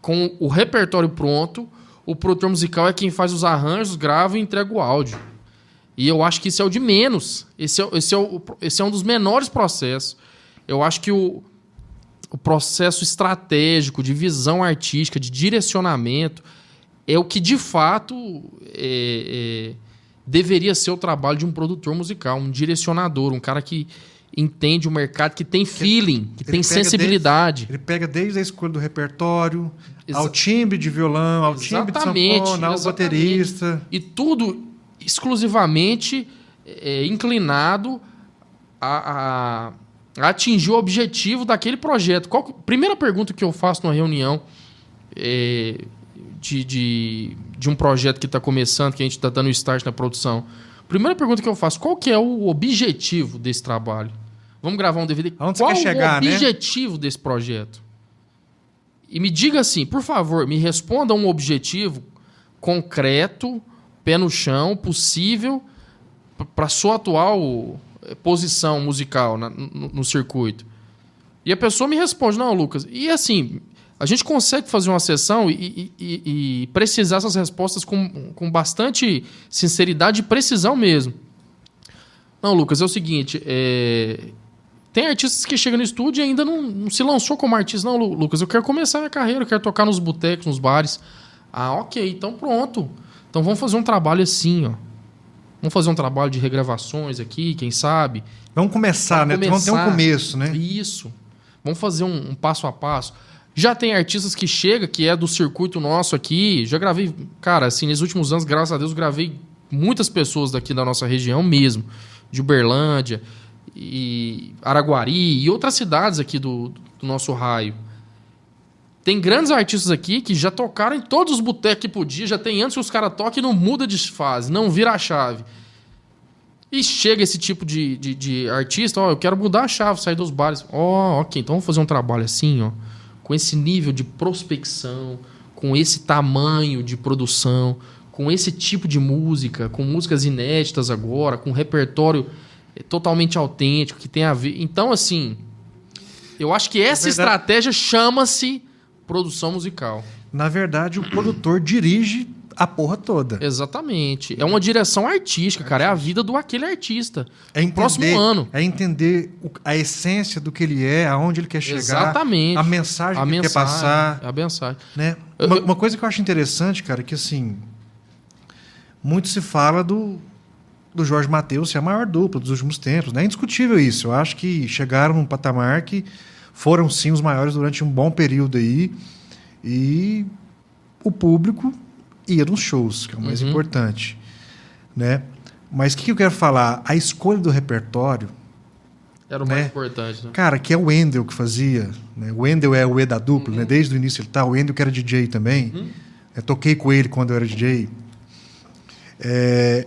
com o repertório pronto. O produtor musical é quem faz os arranjos, grava e entrega o áudio. E eu acho que isso é o de menos. Esse é um dos menores processos. Eu acho que o processo estratégico, de visão artística, de direcionamento, é o que, de fato, deveria ser o trabalho de um produtor musical, um direcionador, um cara que entende o mercado, que tem feeling, que tem sensibilidade. Ele pega desde a escolha do repertório, ao timbre de violão, ao timbre de sanfona, ao baterista. E tudo exclusivamente inclinado a atingir o objetivo daquele projeto. Primeira pergunta que eu faço numa reunião de um projeto que está começando, que a gente está dando start na produção. Primeira pergunta que eu faço, qual que é o objetivo desse trabalho? Vamos gravar um DVD. Aonde você quer chegar, né? Qual o objetivo desse projeto? E me diga assim, por favor, me responda um objetivo concreto, pé no chão, possível, para a sua atual posição musical no circuito. E a pessoa me responde, não, Lucas, e assim, a gente consegue fazer uma sessão e precisar essas respostas com bastante sinceridade e precisão mesmo. Não, Lucas, é o seguinte, tem artistas que chegam no estúdio e ainda não se lançou como artista. Não, Lucas, eu quero começar minha carreira, eu quero tocar nos botecos, nos bares. Ah, ok, então pronto. Então vamos fazer um trabalho assim, ó. Vamos fazer um trabalho de regravações aqui, quem sabe. Vamos começar, né? Vamos ter um começo, né? Isso. Vamos fazer um passo a passo. Já tem artistas que chegam, que é do circuito nosso aqui. Já gravei... Cara, assim, nos últimos anos, graças a Deus, gravei muitas pessoas daqui da nossa região mesmo. De Uberlândia, e Araguari e outras cidades aqui do nosso raio. Tem grandes artistas aqui que já tocaram em todos os botecos que podia. Já tem anos que os caras tocam e não muda de fase, não vira a chave. E chega esse tipo de artista, ó, eu quero mudar a chave, sair dos bares. Ó, ok, então vamos fazer um trabalho assim, ó, com esse nível de prospecção, com esse tamanho de produção, com esse tipo de música, com músicas inéditas agora, com repertório totalmente autêntico, que tem a ver... Então, assim, eu acho que essa estratégia chama-se produção musical. Na verdade, o produtor dirige a porra toda. Exatamente. É uma direção artística, cara. É a vida do aquele artista. É entender, próximo ano. É entender a essência do que ele é, aonde ele quer chegar. Exatamente. A mensagem que ele quer passar. A mensagem. Né? Uma coisa que eu acho interessante, cara, é que assim... Muito se fala do Jorge Mateus ser a maior dupla dos últimos tempos. Né? É indiscutível isso. Eu acho que chegaram num patamar que foram, sim, os maiores durante um bom período aí. E o público ia nos shows, que é o mais importante. Né? Mas o que eu quero falar? A escolha do repertório... Era o mais importante. Né? Cara, que é o Wendel que fazia. Né? O Wendel é o E da dupla. Né? Desde o início ele tá. O Wendel que era DJ também. Eu toquei com ele quando eu era DJ.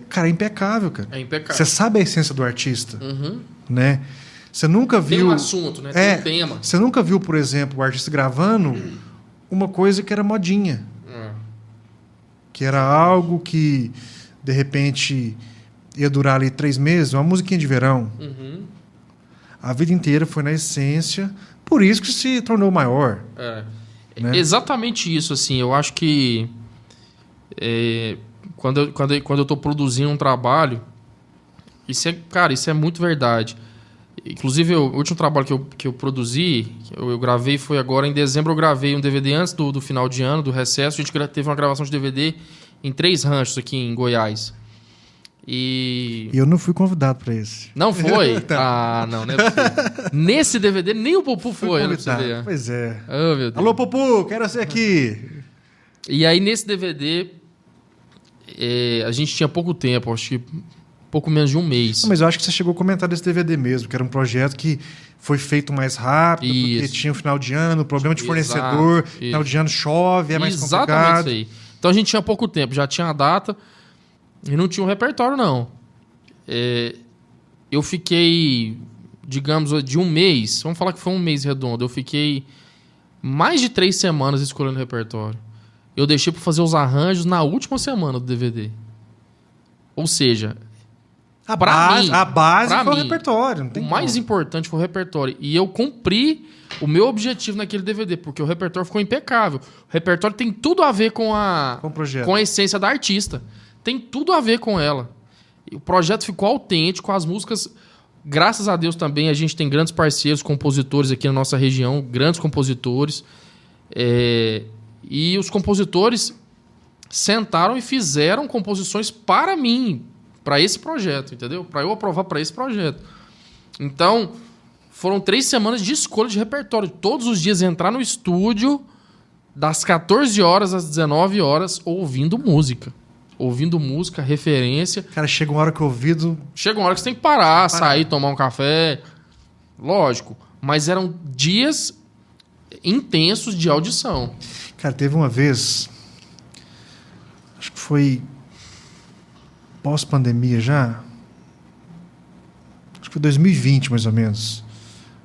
Cara, é impecável, cara. É impecável. Você sabe a essência do artista, né? Você nunca viu... Tem um assunto, né? Tem um tema. Você nunca viu, por exemplo, o artista gravando uma coisa que era modinha. que era algo que, de repente, ia durar ali 3 meses, uma musiquinha de verão. Uhum. A vida inteira foi na essência, por isso que se tornou maior. Né? Exatamente isso, assim. Eu acho que quando eu tô produzindo um trabalho, isso é muito verdade. Inclusive, o último trabalho que eu produzi, eu gravei, foi agora em dezembro. Eu gravei um DVD antes do final de ano, do recesso. A gente teve uma gravação de DVD em 3 ranchos aqui em Goiás. E eu não fui convidado para esse. Não foi? Não é possível. Nesse DVD, nem o Popu foi, né? Pois é. Oh, meu Deus. Alô, Popu, quero você aqui. E aí, nesse DVD, a gente tinha pouco tempo, acho que pouco menos de um mês. Não, mas eu acho que você chegou a comentar desse DVD mesmo, que era um projeto que foi feito mais rápido, porque tinha o final de ano, problema de fornecedor, final de ano chove, é mais complicado. Exatamente isso aí. Então a gente tinha pouco tempo, já tinha a data e não tinha um repertório, não. Eu fiquei, digamos, de um mês, vamos falar que foi um mês redondo, eu fiquei mais de 3 semanas escolhendo o repertório. Eu deixei para fazer os arranjos na última semana do DVD. Ou seja, a base foi o repertório. Não tem o mais importante foi o repertório. E eu cumpri o meu objetivo naquele DVD, porque o repertório ficou impecável. O repertório tem tudo a ver com a essência da artista. Tem tudo a ver com ela. E o projeto ficou autêntico, as músicas... Graças a Deus também a gente tem grandes parceiros, compositores aqui na nossa região, grandes compositores. E os compositores sentaram e fizeram composições para mim, para esse projeto, entendeu? Para eu aprovar para esse projeto. Então, foram 3 semanas de escolha de repertório. Todos os dias entrar no estúdio, das 14 horas às 19 horas, ouvindo música. Ouvindo música, referência. Cara, chega uma hora que o ouvido... Chega uma hora que você tem que parar, sair, tomar um café. Lógico. Mas eram dias intensos de audição. Cara, teve uma vez... Acho que foi... pós-pandemia já? Acho que foi 2020, mais ou menos.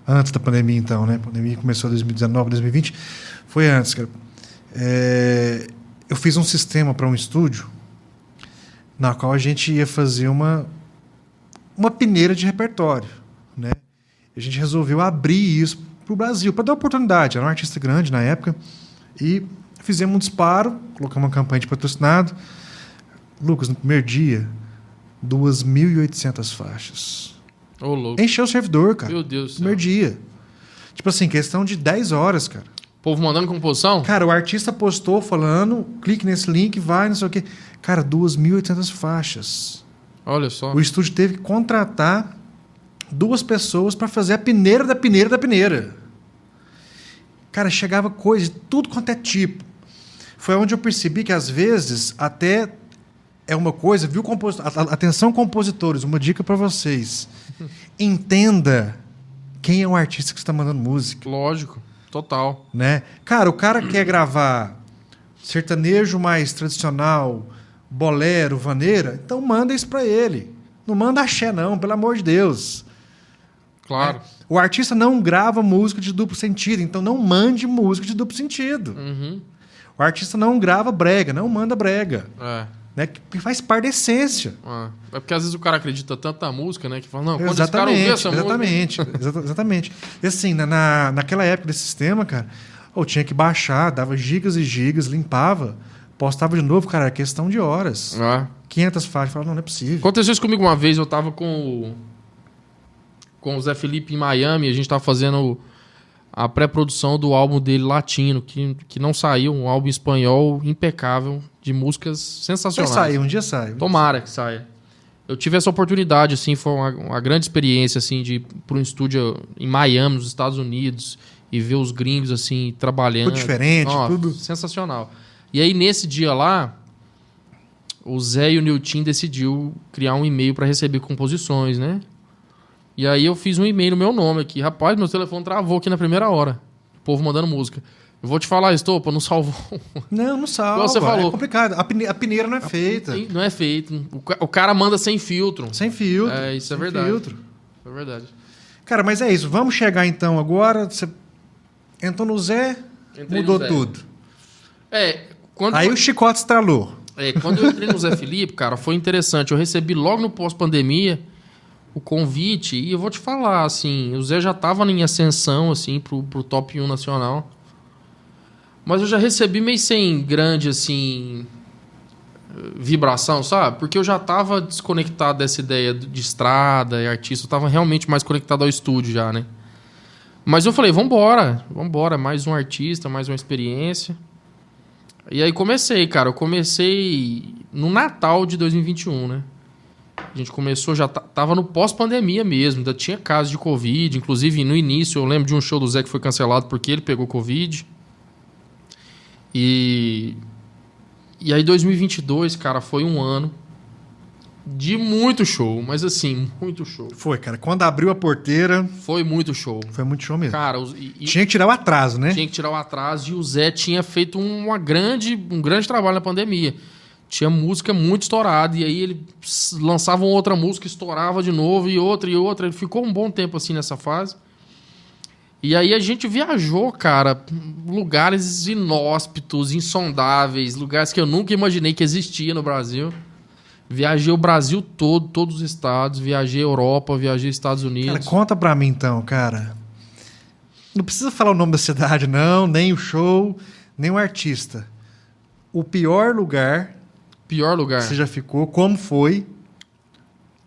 Antes da pandemia, então, né? A pandemia começou em 2019, 2020. Foi antes, cara. Eu fiz um sistema para um estúdio na qual a gente ia fazer uma peneira de repertório, né? A gente resolveu abrir isso para o Brasil, para dar oportunidade. Era um artista grande na época. E fizemos um disparo, colocamos uma campanha de patrocinado. Lucas, no primeiro dia, 2.800 faixas. Ô, louco. Encheu o servidor, cara. Meu Deus do céu. Primeiro dia. Tipo assim, questão de 10 horas, cara. O povo mandando composição? Cara, o artista postou falando, clique nesse link, vai, não sei o quê. Cara, 2.800 faixas. Olha só. O estúdio teve que contratar 2 pessoas para fazer a peneira da peneira da peneira. Cara, chegava coisa de tudo quanto é tipo. Foi onde eu percebi que, às vezes, até... é uma coisa, viu, atenção, compositores, uma dica para vocês. Entenda quem é o artista que está mandando música. Lógico, total. Né? Cara, o cara quer gravar sertanejo mais tradicional, bolero, vaneira, então manda isso para ele. Não manda axé, não, pelo amor de Deus. Claro. O artista não grava música de duplo sentido, então não mande música de duplo sentido. Uhum. O artista não grava brega, não manda brega. Né, que faz parte da essência. É porque às vezes o cara acredita tanto na música, né? Que fala, não, quando esse cara ouvir essa música... Exatamente. E assim, naquela época desse sistema, cara, eu tinha que baixar, dava gigas e gigas, limpava, postava de novo, cara, era questão de horas. 500 faixas, falava, não é possível. Aconteceu isso comigo uma vez, eu tava com o Zé Felipe em Miami, a gente tava fazendo a pré-produção do álbum dele latino, que não saiu, um álbum espanhol impecável, de músicas sensacionais. Vai sair, um dia sai. Tomara que saia. Eu tive essa oportunidade, assim, foi uma grande experiência, assim, de ir para um estúdio em Miami, nos Estados Unidos, e ver os gringos, assim, trabalhando. Tudo diferente, tudo. Sensacional. E aí, nesse dia lá, o Zé e o Nilton decidiu criar um e-mail para receber composições, né? E aí eu fiz um e-mail no meu nome aqui. Rapaz, meu telefone travou aqui na primeira hora. O povo mandando música. Eu vou te falar, Estopa, não salvou. Não salva. Você falou. É complicado. A peneira não é feita. Não é feito. O cara manda sem filtro. Sem filtro. Isso é verdade. Filtro. É verdade. Cara, mas é isso. Vamos chegar então agora. Você entrou no Zé, mudou tudo. Quando aí o chicote estralou. Quando eu entrei no Zé Felipe, cara, foi interessante. Eu recebi logo no pós-pandemia o convite e eu vou te falar, assim, o Zé já tava em ascensão, assim, pro top 1 nacional. Mas eu já recebi meio sem grande, assim, vibração, sabe? Porque eu já tava desconectado dessa ideia de estrada e artista. Eu tava realmente mais conectado ao estúdio já, né? Mas eu falei, vambora, mais um artista, mais uma experiência. E aí comecei, cara. Eu comecei no Natal de 2021, né? A gente começou, já tava no pós-pandemia mesmo. Ainda tinha casos de Covid. Inclusive, no início, eu lembro de um show do Zé que foi cancelado porque ele pegou Covid. E aí 2022, cara, foi um ano de muito show. Mas assim, muito show. Foi, cara. Quando abriu a porteira... Foi muito show. Foi muito show mesmo. Cara, tinha que tirar o atraso, né? Tinha que tirar o atraso. E o Zé tinha feito um grande trabalho na pandemia. Tinha música muito estourada. E aí ele lançava outra música, estourava de novo, e outra. Ele ficou um bom tempo assim nessa fase. E aí a gente viajou, cara, lugares inóspitos, insondáveis, lugares que eu nunca imaginei que existia no Brasil. Viajei o Brasil todo, todos os estados. Viajei Europa, viajei Estados Unidos. Cara, conta pra mim então, cara. Não precisa falar o nome da cidade, não, nem o show, nem o artista. O pior lugar que você já ficou, como foi?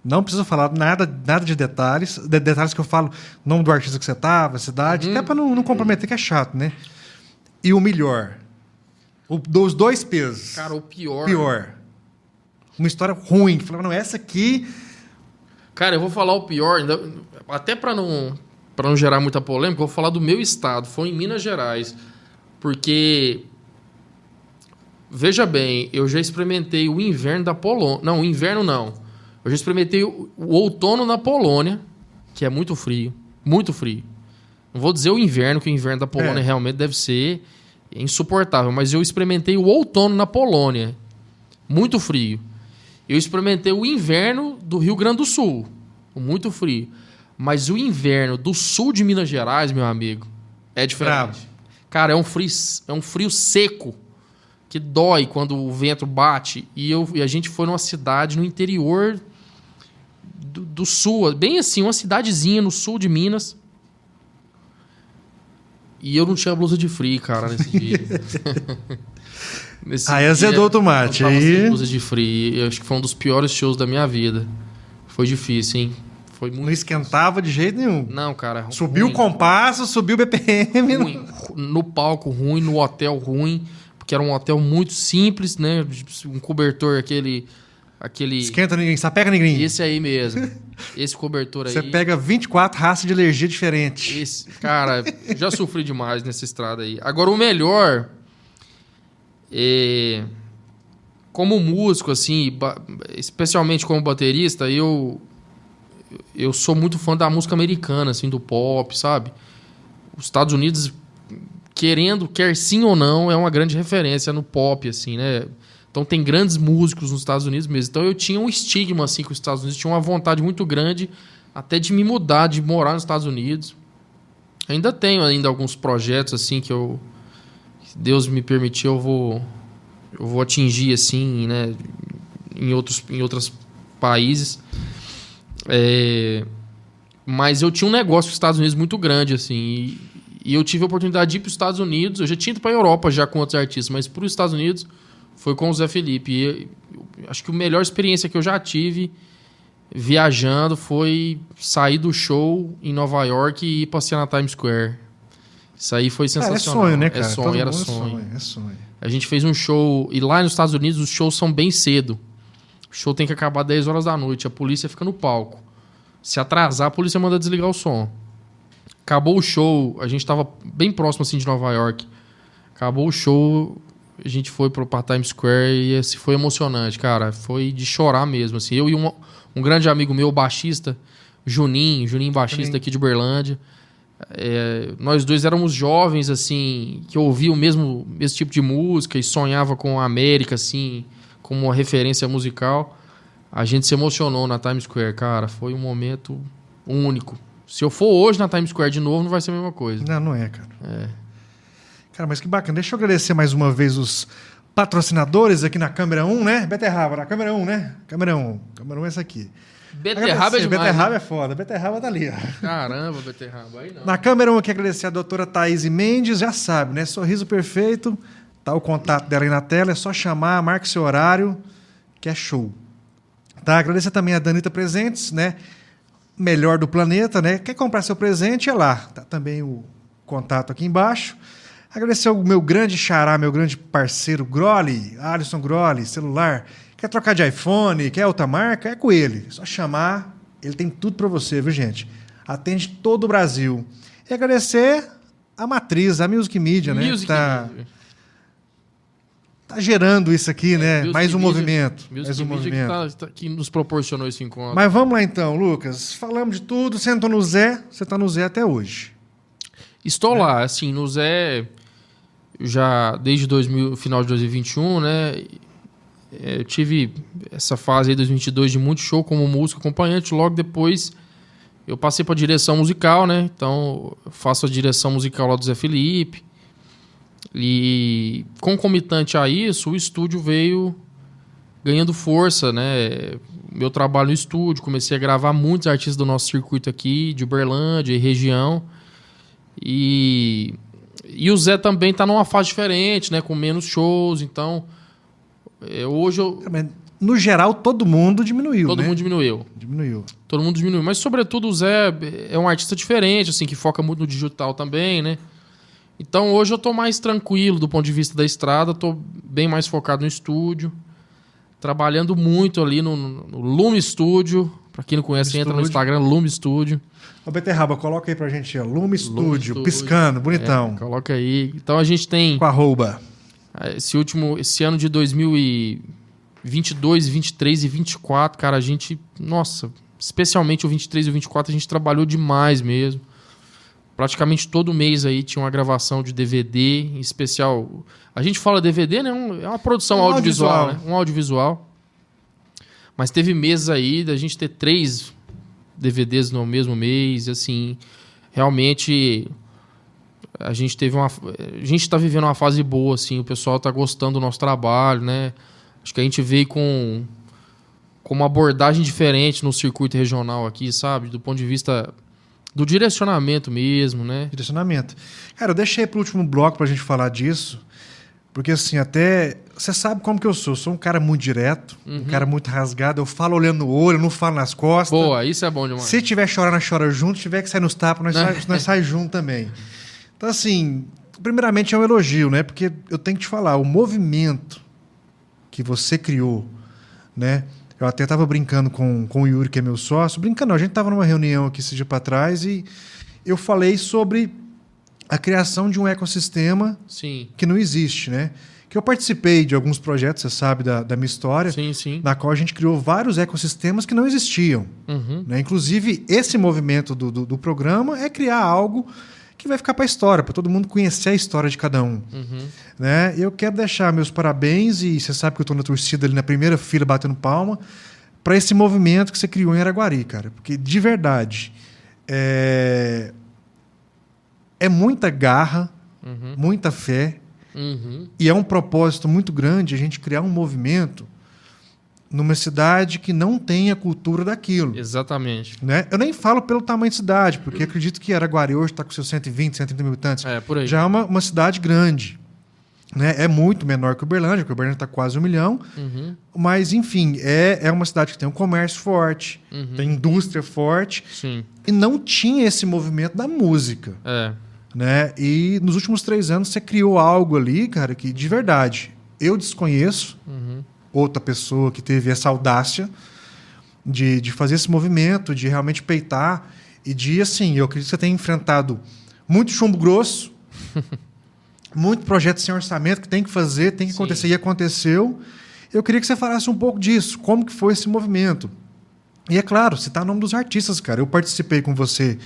Não precisa falar nada de detalhes. Detalhes que eu falo, nome do artista que você tava, cidade, até pra não comprometer, que é chato, né? E o melhor. Dos dois pesos. Cara, o pior. Pior. Uma história ruim. Falava, não, essa aqui... Cara, eu vou falar o pior, até pra não gerar muita polêmica, eu vou falar do meu estado. Foi em Minas Gerais. Porque... Veja bem, eu já experimentei o inverno da Polônia. Não, o inverno não. Eu já experimentei o outono na Polônia, que é muito frio. Muito frio. Não vou dizer o inverno, que o inverno da Polônia realmente deve ser insuportável. Mas eu experimentei o outono na Polônia. Muito frio. Eu experimentei o inverno do Rio Grande do Sul. Muito frio. Mas o inverno do sul de Minas Gerais, meu amigo, é diferente. Bravo. Cara, é um frio seco. Que dói quando o vento bate. E a gente foi numa cidade no interior do sul. Bem assim, uma cidadezinha no sul de Minas. E eu não tinha blusa de frio, cara, nesse dia. Aí azedou o tomate. Eu tava sem blusa de frio. Eu acho que foi um dos piores shows da minha vida. Foi difícil, hein? Foi muito não esquentava de jeito nenhum. Não, cara. Subiu ruim. O compasso, subiu o BPM. Ruim. No palco ruim, no hotel ruim. Que era um hotel muito simples, né? Um cobertor, aquele... Esquenta ninguém, sapeca ninguém. Esse aí mesmo. Esse cobertor aí. Você pega 24 raças de alergia diferentes. Cara, já sofri demais nessa estrada aí. Agora, o melhor... Como músico, assim, especialmente como baterista, eu sou muito fã da música americana, assim, do pop, sabe? Os Estados Unidos... quer sim ou não, é uma grande referência no pop, assim, né? Então tem grandes músicos nos Estados Unidos mesmo. Então eu tinha um estigma, assim, com os Estados Unidos. Tinha uma vontade muito grande até de me mudar, de morar nos Estados Unidos. Ainda tenho alguns projetos, assim, que se Deus me permitir, eu vou atingir, assim, né? Em outros países. Mas eu tinha um negócio com os Estados Unidos muito grande, assim, e eu tive a oportunidade de ir para os Estados Unidos. Eu já tinha ido para a Europa já com outros artistas, mas para os Estados Unidos foi com o Zé Felipe. E acho que a melhor experiência que eu já tive viajando foi sair do show em Nova York e ir passear na Times Square. Isso aí foi sensacional. É sonho, né, cara? Era sonho. É sonho. A gente fez um show... E lá nos Estados Unidos os shows são bem cedo. O show tem que acabar 10 horas da noite. A polícia fica no palco. Se atrasar, a polícia manda desligar o som. Acabou o show, a gente estava bem próximo assim de Nova York. Acabou o show, a gente foi para Times Square e esse foi emocionante, cara. Foi de chorar mesmo. Assim. Eu e um grande amigo meu, baixista, Juninho baixista aqui de Uberlândia. Nós dois éramos jovens, assim, que ouviam mesmo esse tipo de música e sonhava com a América, assim, como uma referência musical. A gente se emocionou na Times Square, cara. Foi um momento único. Se eu for hoje na Times Square de novo, não vai ser a mesma coisa. Não é, cara. Cara, mas que bacana. Deixa eu agradecer mais uma vez os patrocinadores aqui na câmera 1, né? Beterraba, na câmera 1, né? Câmera 1 é essa aqui. Beterraba é demais. Beterraba né? é foda. Beterraba tá ali, ó. Caramba, beterraba. Aí não. Na câmera 1 aqui, agradecer a doutora Thaís Mendes, já sabe, né? Sorriso perfeito. Tá o contato dela aí na tela, é só chamar, marque seu horário, que é show. Tá? Agradecer também a Danita Presentes, né? Melhor do planeta, né? Quer comprar seu presente, é lá. Tá também o contato aqui embaixo. Agradecer ao meu grande xará, meu grande parceiro Groli, Alisson Groli, celular. Quer trocar de iPhone, quer outra marca? É com ele. É só chamar, ele tem tudo para você, viu, gente? Atende todo o Brasil. E agradecer a Matriz, a Music Media, né? Music Media. Tá gerando isso aqui, né? Music Mais um Media, movimento. Music Mais um Media movimento. que nos proporcionou esse encontro. Mas vamos lá então, Lucas. Falamos de tudo. Você entrou no Zé, você tá no Zé até hoje. Estou lá, assim, no Zé, já desde final de 2021, né? Eu tive essa fase aí, 2022, de muito show como músico acompanhante. Logo depois, eu passei para direção musical, né? Então, eu faço a direção musical lá do Zé Felipe. E concomitante a isso, o estúdio veio ganhando força, né? Meu trabalho no estúdio, comecei a gravar muitos artistas do nosso circuito aqui, de Uberlândia e região. E o Zé também está numa fase diferente, né? Com menos shows, então... hoje eu... No geral, todo mundo diminuiu, Todo né? mundo diminuiu. Todo mundo diminuiu. Mas, sobretudo, o Zé é um artista diferente, assim, que foca muito no digital também, né? Então, hoje eu tô mais tranquilo do ponto de vista da estrada, tô bem mais focado no estúdio, trabalhando muito ali no Lume Studio. Pra quem não conhece, entra no Instagram, Lume Studio. Ô, Beterraba, coloca aí pra gente, ó. Lume Studio, piscando, bonitão. Coloca aí. Então, a gente tem... Com arroba. Esse ano de 2022, 23 e 24, cara, a gente... Nossa, especialmente o 23 e o 24, a gente trabalhou demais mesmo. Praticamente todo mês aí tinha uma gravação de DVD, em especial... A gente fala DVD, né? É uma produção audiovisual, né? Um audiovisual. Mas teve meses aí da gente ter 3 DVDs no mesmo mês, assim... Realmente... A gente está vivendo uma fase boa, assim, o pessoal está gostando do nosso trabalho, né? Acho que a gente veio com uma abordagem diferente no circuito regional aqui, sabe? Do ponto de vista do direcionamento mesmo, né? Direcionamento. Cara, eu deixei pro último bloco pra gente falar disso, porque assim, até... Você sabe como que eu sou um cara muito direto, um cara muito rasgado, eu falo olhando no olho, eu não falo nas costas. Boa, isso é bom demais. Se tiver chorando, chora junto, se tiver que sair nos tapas, nós sai junto também. Então, assim, primeiramente é um elogio, né? Porque eu tenho que te falar, o movimento que você criou, né? Eu até estava brincando com o Yuri, que é meu sócio. Brincando, não, a gente estava numa reunião aqui esse dia para trás e eu falei sobre a criação de um ecossistema que não existe, né? Que eu participei de alguns projetos, você sabe, da minha história, na qual a gente criou vários ecossistemas que não existiam. Né? Inclusive, esse movimento do programa é criar algo que vai ficar para a história, para todo mundo conhecer a história de cada um. Né? Eu quero deixar meus parabéns, e você sabe que eu estou na torcida ali na primeira fila, batendo palma, para esse movimento que você criou em Araguari, cara. Porque, de verdade, é muita garra, muita fé, e é um propósito muito grande a gente criar um movimento numa cidade que não tem a cultura daquilo. Exatamente. Né? Eu nem falo pelo tamanho de cidade, porque acredito que Araguari hoje está com seus 120, 130 mil habitantes. Por aí. Já é uma cidade grande. Né? É muito menor que Uberlândia, porque Uberlândia está quase 1 milhão. Mas, enfim, é uma cidade que tem um comércio forte, tem indústria forte. Sim. E não tinha esse movimento da música. Né? E nos últimos 3 anos você criou algo ali, cara, que de verdade eu desconheço. Outra pessoa que teve essa audácia de fazer esse movimento, de realmente peitar e de, assim, eu acredito que você tem enfrentado muito chumbo grosso, muito projeto sem orçamento que tem que fazer, tem que acontecer, e aconteceu. Eu queria que você falasse um pouco disso, como que foi esse movimento. E é claro, citar o nome dos artistas, cara. Eu participei com você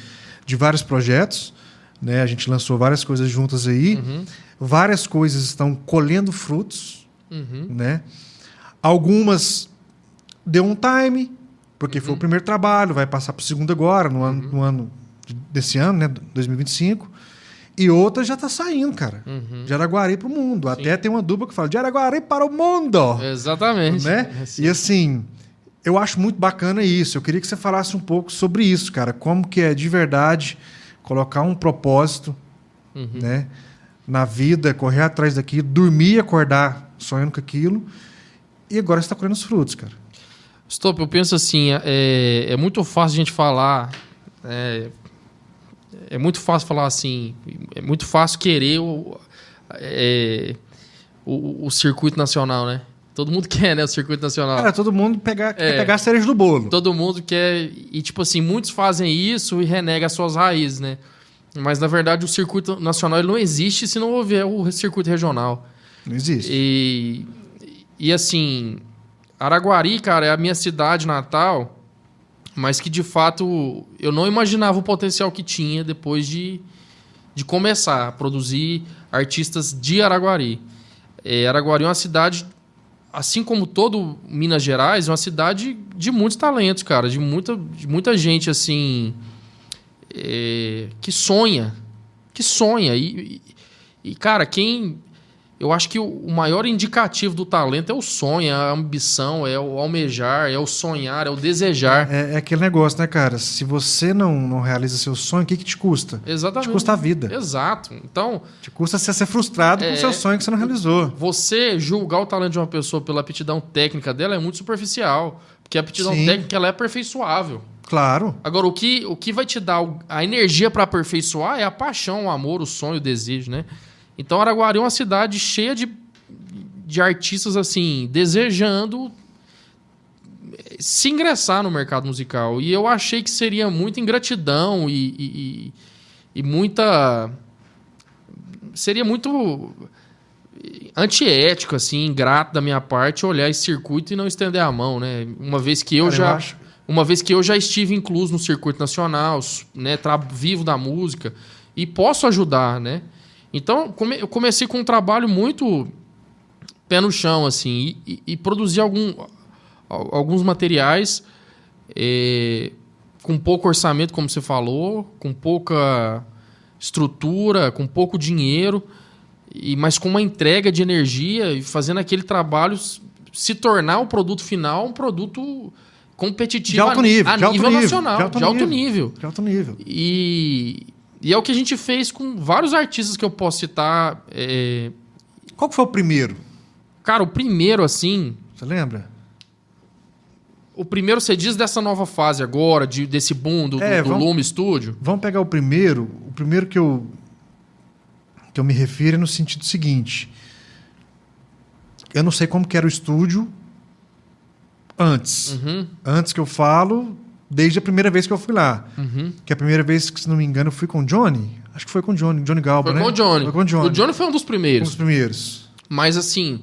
de vários projetos, né? A gente lançou várias coisas juntas aí, várias coisas estão colhendo frutos, né? Algumas deu um time, porque foi o primeiro trabalho, vai passar para o segundo agora, no ano desse ano, né, 2025. E outra já tá saindo, cara. De Araguari pro mundo. Sim. Até tem uma dupla que fala de Araguari para o mundo. Exatamente. Né? E assim, eu acho muito bacana isso. Eu queria que você falasse um pouco sobre isso, cara. Como que é de verdade colocar um propósito, né, na vida, correr atrás daquilo, dormir e acordar sonhando com aquilo. E agora você está colhendo os frutos, cara. Stop, eu penso assim, é muito fácil a gente falar... É muito fácil falar assim, é muito fácil querer o circuito nacional, né? Todo mundo quer, né, o circuito nacional. Cara, todo mundo quer pegar a cereja do bolo. Todo mundo quer... E, tipo assim, muitos fazem isso e renegam as suas raízes, né? Mas, na verdade, o circuito nacional ele não existe se não houver o circuito regional. Não existe. E assim, Araguari, cara, é a minha cidade natal... mas que, de fato, eu não imaginava o potencial que tinha depois de começar a produzir artistas de Araguari. Araguari é uma cidade, assim como todo Minas Gerais, é uma cidade de muitos talentos, cara, de muita gente, assim, que sonha. E, cara, eu acho que o maior indicativo do talento é o sonho, é a ambição, é o almejar, é o sonhar, é o desejar. É aquele negócio, né, cara? Se você não realiza seu sonho, o que te custa? Exatamente. Te custa a vida. Exato. Então... te custa você ser frustrado com o seu sonho que você não realizou. Você julgar o talento de uma pessoa pela aptidão técnica dela é muito superficial. Porque a aptidão técnica ela é aperfeiçoável. Claro. Agora, o que vai te dar a energia para aperfeiçoar é a paixão, o amor, o sonho, o desejo, né? Então, Araguari é uma cidade cheia de artistas, assim, desejando se ingressar no mercado musical. E eu achei que seria muita ingratidão e muita... seria muito antiético, assim, ingrato da minha parte olhar esse circuito e não estender a mão, né? Uma vez que eu já estive incluso no circuito nacional, né? Vivo da música e posso ajudar, né? Então, eu comecei com um trabalho muito pé no chão, assim, e produzi alguns materiais com pouco orçamento, como você falou, com pouca estrutura, com pouco dinheiro, mas com uma entrega de energia e fazendo aquele trabalho se tornar o produto final um produto competitivo de alto nível, a nível nacional, de alto nível. De alto nível. E é o que a gente fez com vários artistas que eu posso citar. Qual que foi o primeiro? Cara, o primeiro, assim... você lembra? O primeiro, você diz dessa nova fase agora, desse boom do Lume Studio? Vamos pegar o primeiro. O primeiro que eu me refiro é no sentido seguinte. Eu não sei como que era o estúdio antes. Antes que eu falo... desde a primeira vez que eu fui lá. Que a primeira vez, que se não me engano, eu fui com o Johnny. Acho que foi com o Johnny Galba, né? Foi com o Johnny. O Johnny foi um dos primeiros. Um dos primeiros. Mas, assim...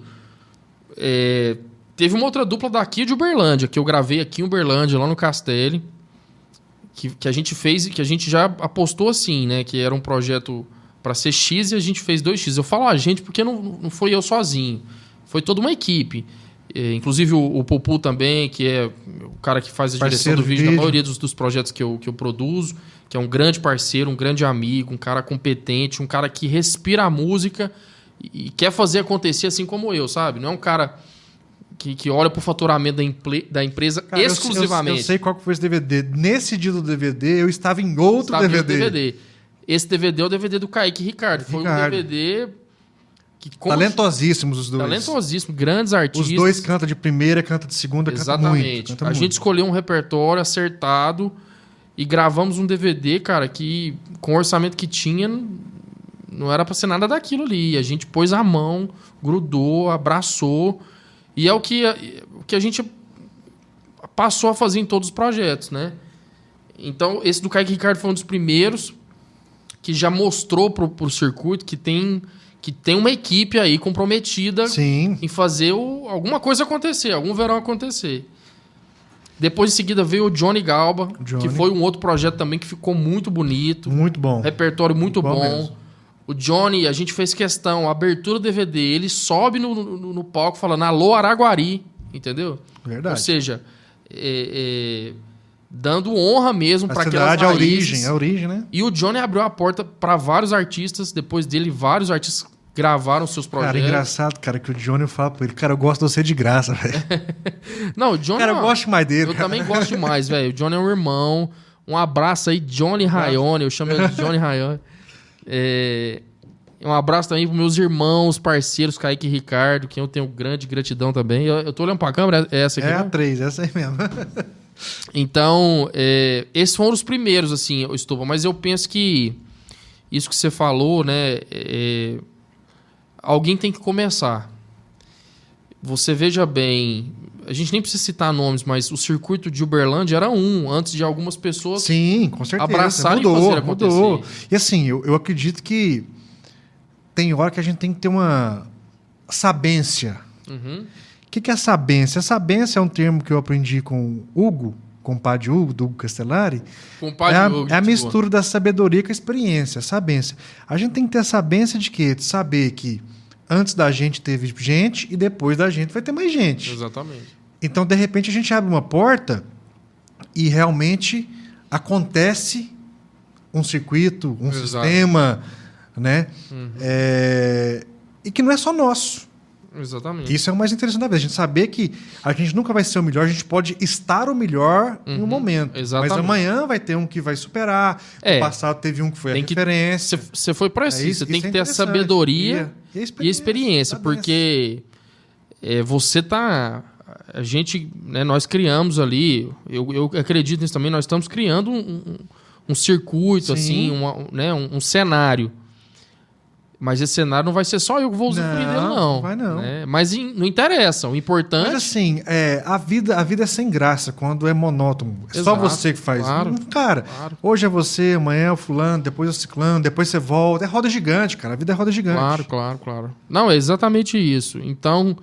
teve uma outra dupla daqui de Uberlândia, que eu gravei aqui em Uberlândia, lá no Castelli, que a gente fez, que a gente já apostou assim, né? Que era um projeto para ser X e a gente fez 2X. Eu falo a gente porque não foi eu sozinho. Foi toda uma equipe. Inclusive o Pupu também, que é o cara que faz a direção do vídeo da maioria dos projetos que eu produzo, que é um grande parceiro, um grande amigo, um cara competente, um cara que respira a música e quer fazer acontecer assim como eu, sabe? Não é um cara que olha pro faturamento da empresa, cara, exclusivamente. Eu sei qual que foi esse DVD. Nesse dia do DVD, eu estava em outro DVD. Esse DVD é o DVD do Kaique Ricardo. Foi um DVD... talentosíssimos os dois. Talentosíssimos, grandes artistas. Os dois cantam de primeira, cantam de segunda, cantam muito. A gente escolheu um repertório acertado e gravamos um DVD, cara, que com o orçamento que tinha, não era pra ser nada daquilo ali. A gente pôs a mão, grudou, abraçou. E é o que a gente passou a fazer em todos os projetos, né? Então, esse do Kaique Ricardo foi um dos primeiros que já mostrou pro circuito que tem uma equipe aí comprometida em fazer alguma coisa acontecer, algum verão acontecer. Depois, em seguida, veio o Johnny Galba, que foi um outro projeto também que ficou muito bonito. Muito bom. Repertório muito bom. O Johnny, a gente fez questão, a abertura do DVD, ele sobe no palco falando alô, Araguari, entendeu? Verdade. Ou seja, dando honra mesmo para aquelas raízes. A origem, né? E o Johnny abriu a porta para vários artistas. Depois dele, vários artistas gravaram seus projetos. Cara, engraçado, cara, que o Johnny fala pra ele, cara, eu gosto de você de graça, velho. Não, o Johnny... Cara, eu gosto mais dele. Eu também gosto demais, velho. O Johnny é um irmão. Um abraço aí, Johnny Raione. Eu chamo ele de Johnny Raione. Um abraço também pros meus irmãos, parceiros, Kaique e Ricardo, que eu tenho grande gratidão também. Eu tô olhando pra câmera, é essa aqui? É a 3, essa aí mesmo. Então, esses foram os primeiros, assim, Estupa. Mas eu penso que isso que você falou, né? Alguém tem que começar. Você veja bem, a gente nem precisa citar nomes, mas o circuito de Uberlândia era antes de algumas pessoas Sim, com certeza. abraçarem e fazer acontecer. Mudou. E assim, eu acredito que tem hora que a gente tem que ter uma sabência. Uhum. O que é sabência? A sabência é um termo que eu aprendi com o padre Hugo, do Hugo Castellari. Com o padre Hugo, é a mistura da sabedoria com a experiência, a sabência. A gente tem que ter a sabência de quê? De saber que antes da gente teve gente e depois da gente vai ter mais gente. Exatamente. Então, de repente, a gente abre uma porta e realmente acontece um circuito, um sistema, né? Uhum. E que não é só nosso. Exatamente. Isso é o mais interessante da vida. A gente saber que a gente nunca vai ser o melhor, a gente pode estar o melhor em um momento. Exatamente. Mas amanhã vai ter um que vai superar. No passado teve um que foi a referência. Você foi para isso. Você tem que ter a sabedoria e a experiência. Porque você tá... A gente, né, nós criamos ali, eu acredito nisso também, nós estamos criando um circuito, assim, um cenário. Mas esse cenário não vai ser só eu que vou usufruir dele, não. Não vai, não. Né? Mas não interessa. O importante... Mas assim, a vida é sem graça quando é monótono. É só você que faz. Claro, cara, hoje é você, amanhã é o fulano, depois é o ciclano, depois você volta. É roda gigante, cara. A vida é roda gigante. Claro. Não, é exatamente isso. Então,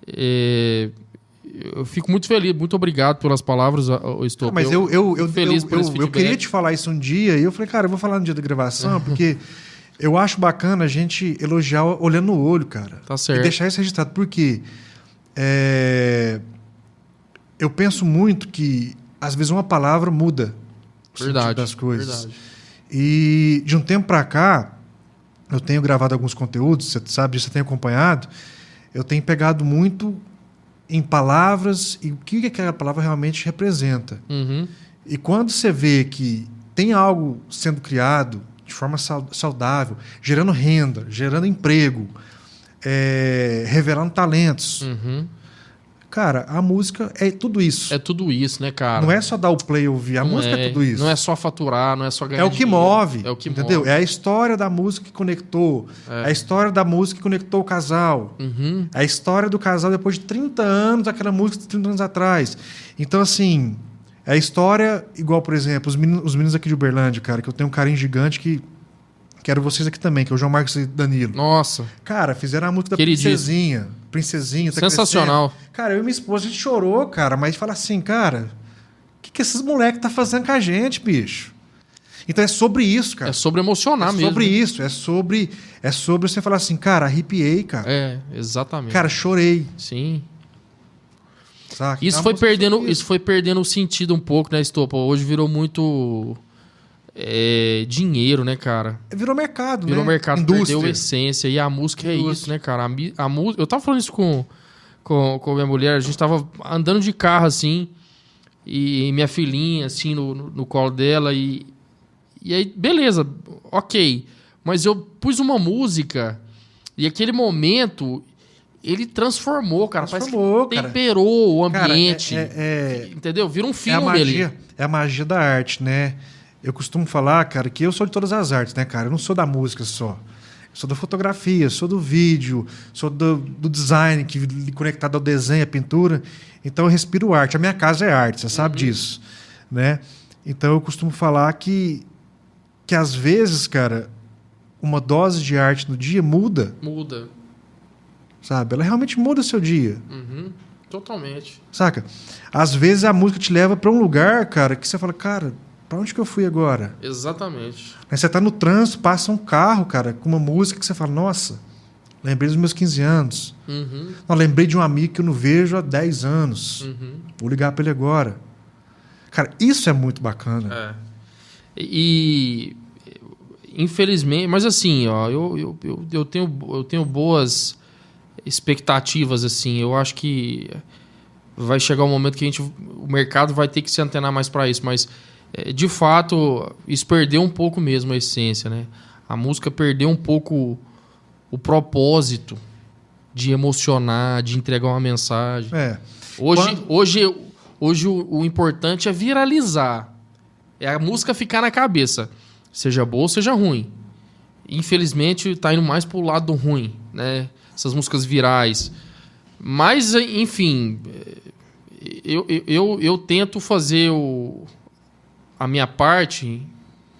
eu fico muito feliz. Muito obrigado pelas palavras, Estupa. Mas eu feliz por esse eu feedback. queria te falar isso um dia e eu falei, cara, eu vou falar no dia da gravação, porque... Eu acho bacana a gente elogiar olhando no olho, cara. Tá certo. E deixar isso registrado. Porque eu penso muito que, às vezes, uma palavra muda o sentido das coisas. Verdade. E, de um tempo para cá, eu tenho gravado alguns conteúdos, você sabe disso, eu tenho acompanhado. Eu tenho pegado muito em palavras e o que aquela palavra realmente representa. Uhum. E quando você vê que tem algo sendo criado de forma saudável, gerando renda, gerando emprego, revelando talentos. Uhum. Cara, a música é tudo isso. É tudo isso, né, cara? Não é só dar o play e ouvir. A música é tudo isso. Não é só faturar, não é só ganhar É o que dinheiro. move. É o que entendeu? move. É a história da música que conectou. É a história da música que conectou o casal. Uhum. É a história do casal depois de 30 anos, aquela música de 30 anos atrás. Então, assim... É a história, igual, por exemplo, os meninos aqui de Uberlândia, cara, que eu tenho um carinho gigante que quero vocês aqui também, que é o João Marcos e Danilo. Nossa. Cara, fizeram a música da Queridíssimo. Princesinha. Tá Sensacional. crescendo. Cara, eu e minha esposa, a gente chorou, cara, mas fala assim, cara, o que esses moleques tá fazendo com a gente, bicho? Então é sobre isso, cara. É sobre emocionar mesmo. É sobre isso, é sobre você falar assim, cara, arrepiei, cara. Exatamente. Cara, chorei. Sim. Saca? Isso foi perdendo o sentido um pouco, né, Estupa? Hoje virou muito dinheiro, né, cara? Virou mercado, Virou né? mercado, Indústria. perdeu a essência. E a música é isso, né, cara? Eu tava falando isso com a minha mulher. A gente tava andando de carro, assim, e minha filhinha, assim, no colo dela. E aí, beleza, ok. Mas eu pus uma música e aquele momento... Ele transformou, cara. Parece que temperou o ambiente. Entendeu? Vira um filme ali. É a magia da arte, né? Eu costumo falar, cara, que eu sou de todas as artes, né, cara? Eu não sou da música só. Eu sou da fotografia, sou do vídeo, sou do design, que conectado ao desenho, à pintura. Então eu respiro arte. A minha casa é arte, você sabe disso, né? Então eu costumo falar que às vezes, cara, uma dose de arte no dia muda. Muda. Sabe? Ela realmente muda o seu dia. Uhum. Totalmente. Saca? Às vezes a música te leva para um lugar, cara, que você fala, cara, para onde que eu fui agora? Exatamente. Aí você tá no trânsito, passa um carro, cara, com uma música que você fala, nossa, lembrei dos meus 15 anos. Uhum. Não, lembrei de um amigo que eu não vejo há 10 anos. Uhum. Vou ligar para ele agora. Cara, isso é muito bacana. E infelizmente, mas assim, ó, eu tenho boas expectativas, assim. Eu acho que vai chegar um momento que o mercado vai ter que se antenar mais para isso, mas de fato isso perdeu um pouco mesmo a essência, né? A música perdeu um pouco o propósito de emocionar, de entregar uma mensagem. Hoje o importante é viralizar. É a música ficar na cabeça. Seja boa ou seja ruim. Infelizmente, está indo mais pro lado do ruim, né? Essas músicas virais. Mas, enfim, eu tento fazer a minha parte,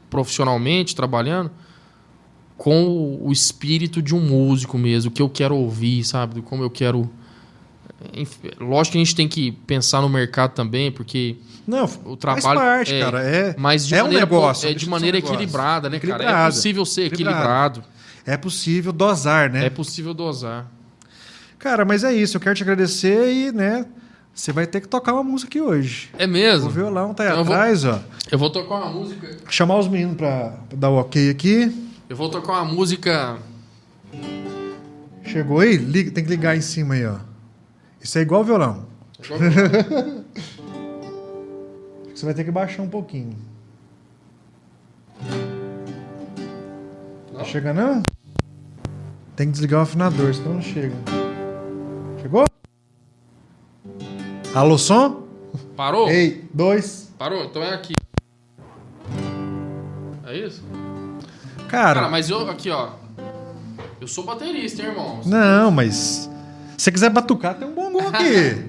profissionalmente, trabalhando, com o espírito de um músico mesmo, o que eu quero ouvir, sabe? Como eu quero... Lógico que a gente tem que pensar no mercado também, porque o trabalho faz parte, cara. Mas de maneira, negócio, de maneira equilibrada, né, cara? É possível ser equilibrado. É possível dosar, né? É possível dosar. Cara, mas é isso. Eu quero te agradecer e, né, você vai ter que tocar uma música aqui hoje. É mesmo? O violão tá aí atrás, ó. Eu vou tocar uma música... Chamar os meninos pra dar o ok aqui. Eu vou tocar uma música... Chegou aí? Tem que ligar em cima aí, ó. Isso é igual o violão. Você vai ter que baixar um pouquinho. Não chega, não? Tem que desligar o afinador, senão não chega. Chegou? Alô, som? Parou? Ei, 2. Parou? Então é aqui. É isso? Cara, mas eu... Aqui, ó. Eu sou baterista, hein, irmão? Não, mas... Se você quiser batucar, tem um bongo aqui.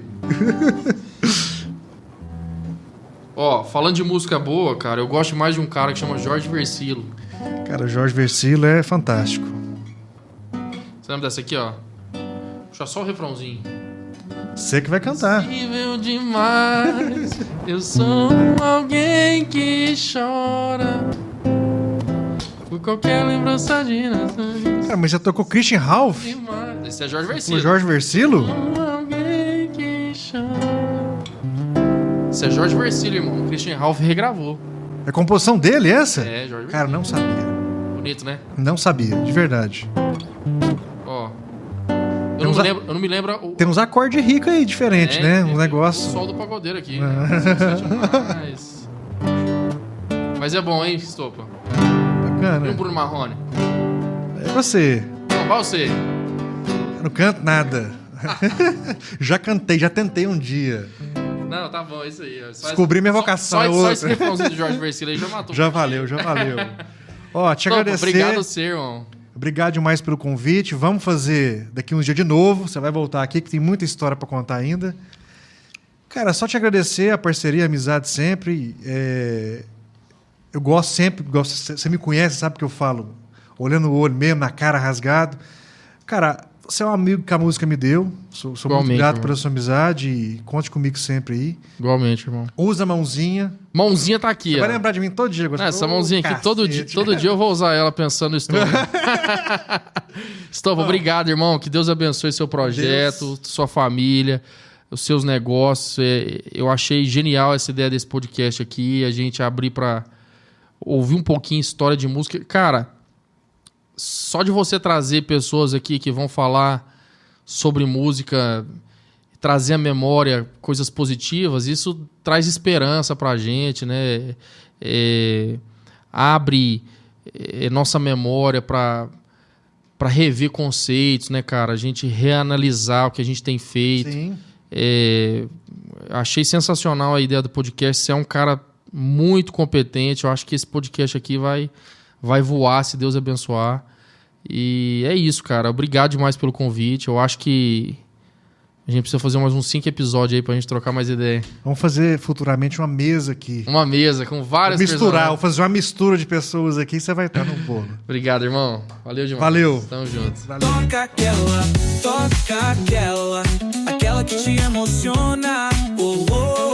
Ó, falando de música boa, cara, eu gosto mais de um cara que chama Jorge Versilo. Cara, Jorge Versilo é fantástico. Você lembra dessa aqui, ó? Puxa só o refrãozinho. Você que vai cantar. Possível demais, eu sou alguém que chora por qualquer lembrança de nações. Cara, mas já tocou Christian Ralph? Esse é Jorge Versilo. O Jorge Versilo? Alguém que chora. Esse é Jorge Versilo, irmão. O Christian Ralph regravou. É composição dele essa? É, Jorge Versilo. Cara, não sabia. Bonito, né? Não sabia, de verdade. Ó. Eu não me lembro. Tem uns acordes ricos aí, diferente, né? Um negócio. O sol do pagodeiro aqui. Né? Mas é bom, hein, Estopa? Bacana. E o Bruno Marrone? É você. Não, vai você. Eu não canto nada. Já tentei um dia. Não, tá bom, é isso aí. Descobri minha vocação. Só esse refrãozinho do Jorge Versilo aí já matou. Já valeu. Ó, te agradecer. Obrigado a você, irmão. Obrigado demais pelo convite. Vamos fazer daqui uns dias de novo. Você vai voltar aqui, que tem muita história para contar ainda. Cara, só te agradecer a parceria, a amizade sempre. Eu gosto sempre, você me conhece, sabe o que eu falo? Olhando o olho mesmo, na cara rasgado. Cara, você é um amigo que a música me deu. Sou muito grato pela sua amizade e conte comigo sempre aí. Igualmente, irmão. Usa a mãozinha. Mãozinha tá aqui, Você vai lembrar de mim todo dia. Essa mãozinha aqui, todo dia eu vou usar ela pensando no Estopa. Estopa, obrigado, irmão. Que Deus abençoe seu projeto, sua família, os seus negócios. Eu achei genial essa ideia desse podcast aqui. A gente abrir pra ouvir um pouquinho história de música. Cara, só de você trazer pessoas aqui que vão falar sobre música, trazer à memória coisas positivas, isso traz esperança pra gente, né? Abre nossa memória para rever conceitos, né, cara? A gente reanalisar o que a gente tem feito. Sim. Achei sensacional a ideia do podcast. Você é um cara muito competente. Eu acho que esse podcast aqui vai voar, se Deus abençoar. E é isso, cara. Obrigado demais pelo convite. Eu acho que a gente precisa fazer mais uns 5 episódios aí pra gente trocar mais ideia. Vamos fazer futuramente uma mesa aqui. Uma mesa com várias pessoas. Vou fazer uma mistura de pessoas aqui e você vai estar no bolo. Obrigado, irmão. Valeu demais. Valeu. Tamo junto. Valeu. Toca aquela que te emociona. Oh, oh.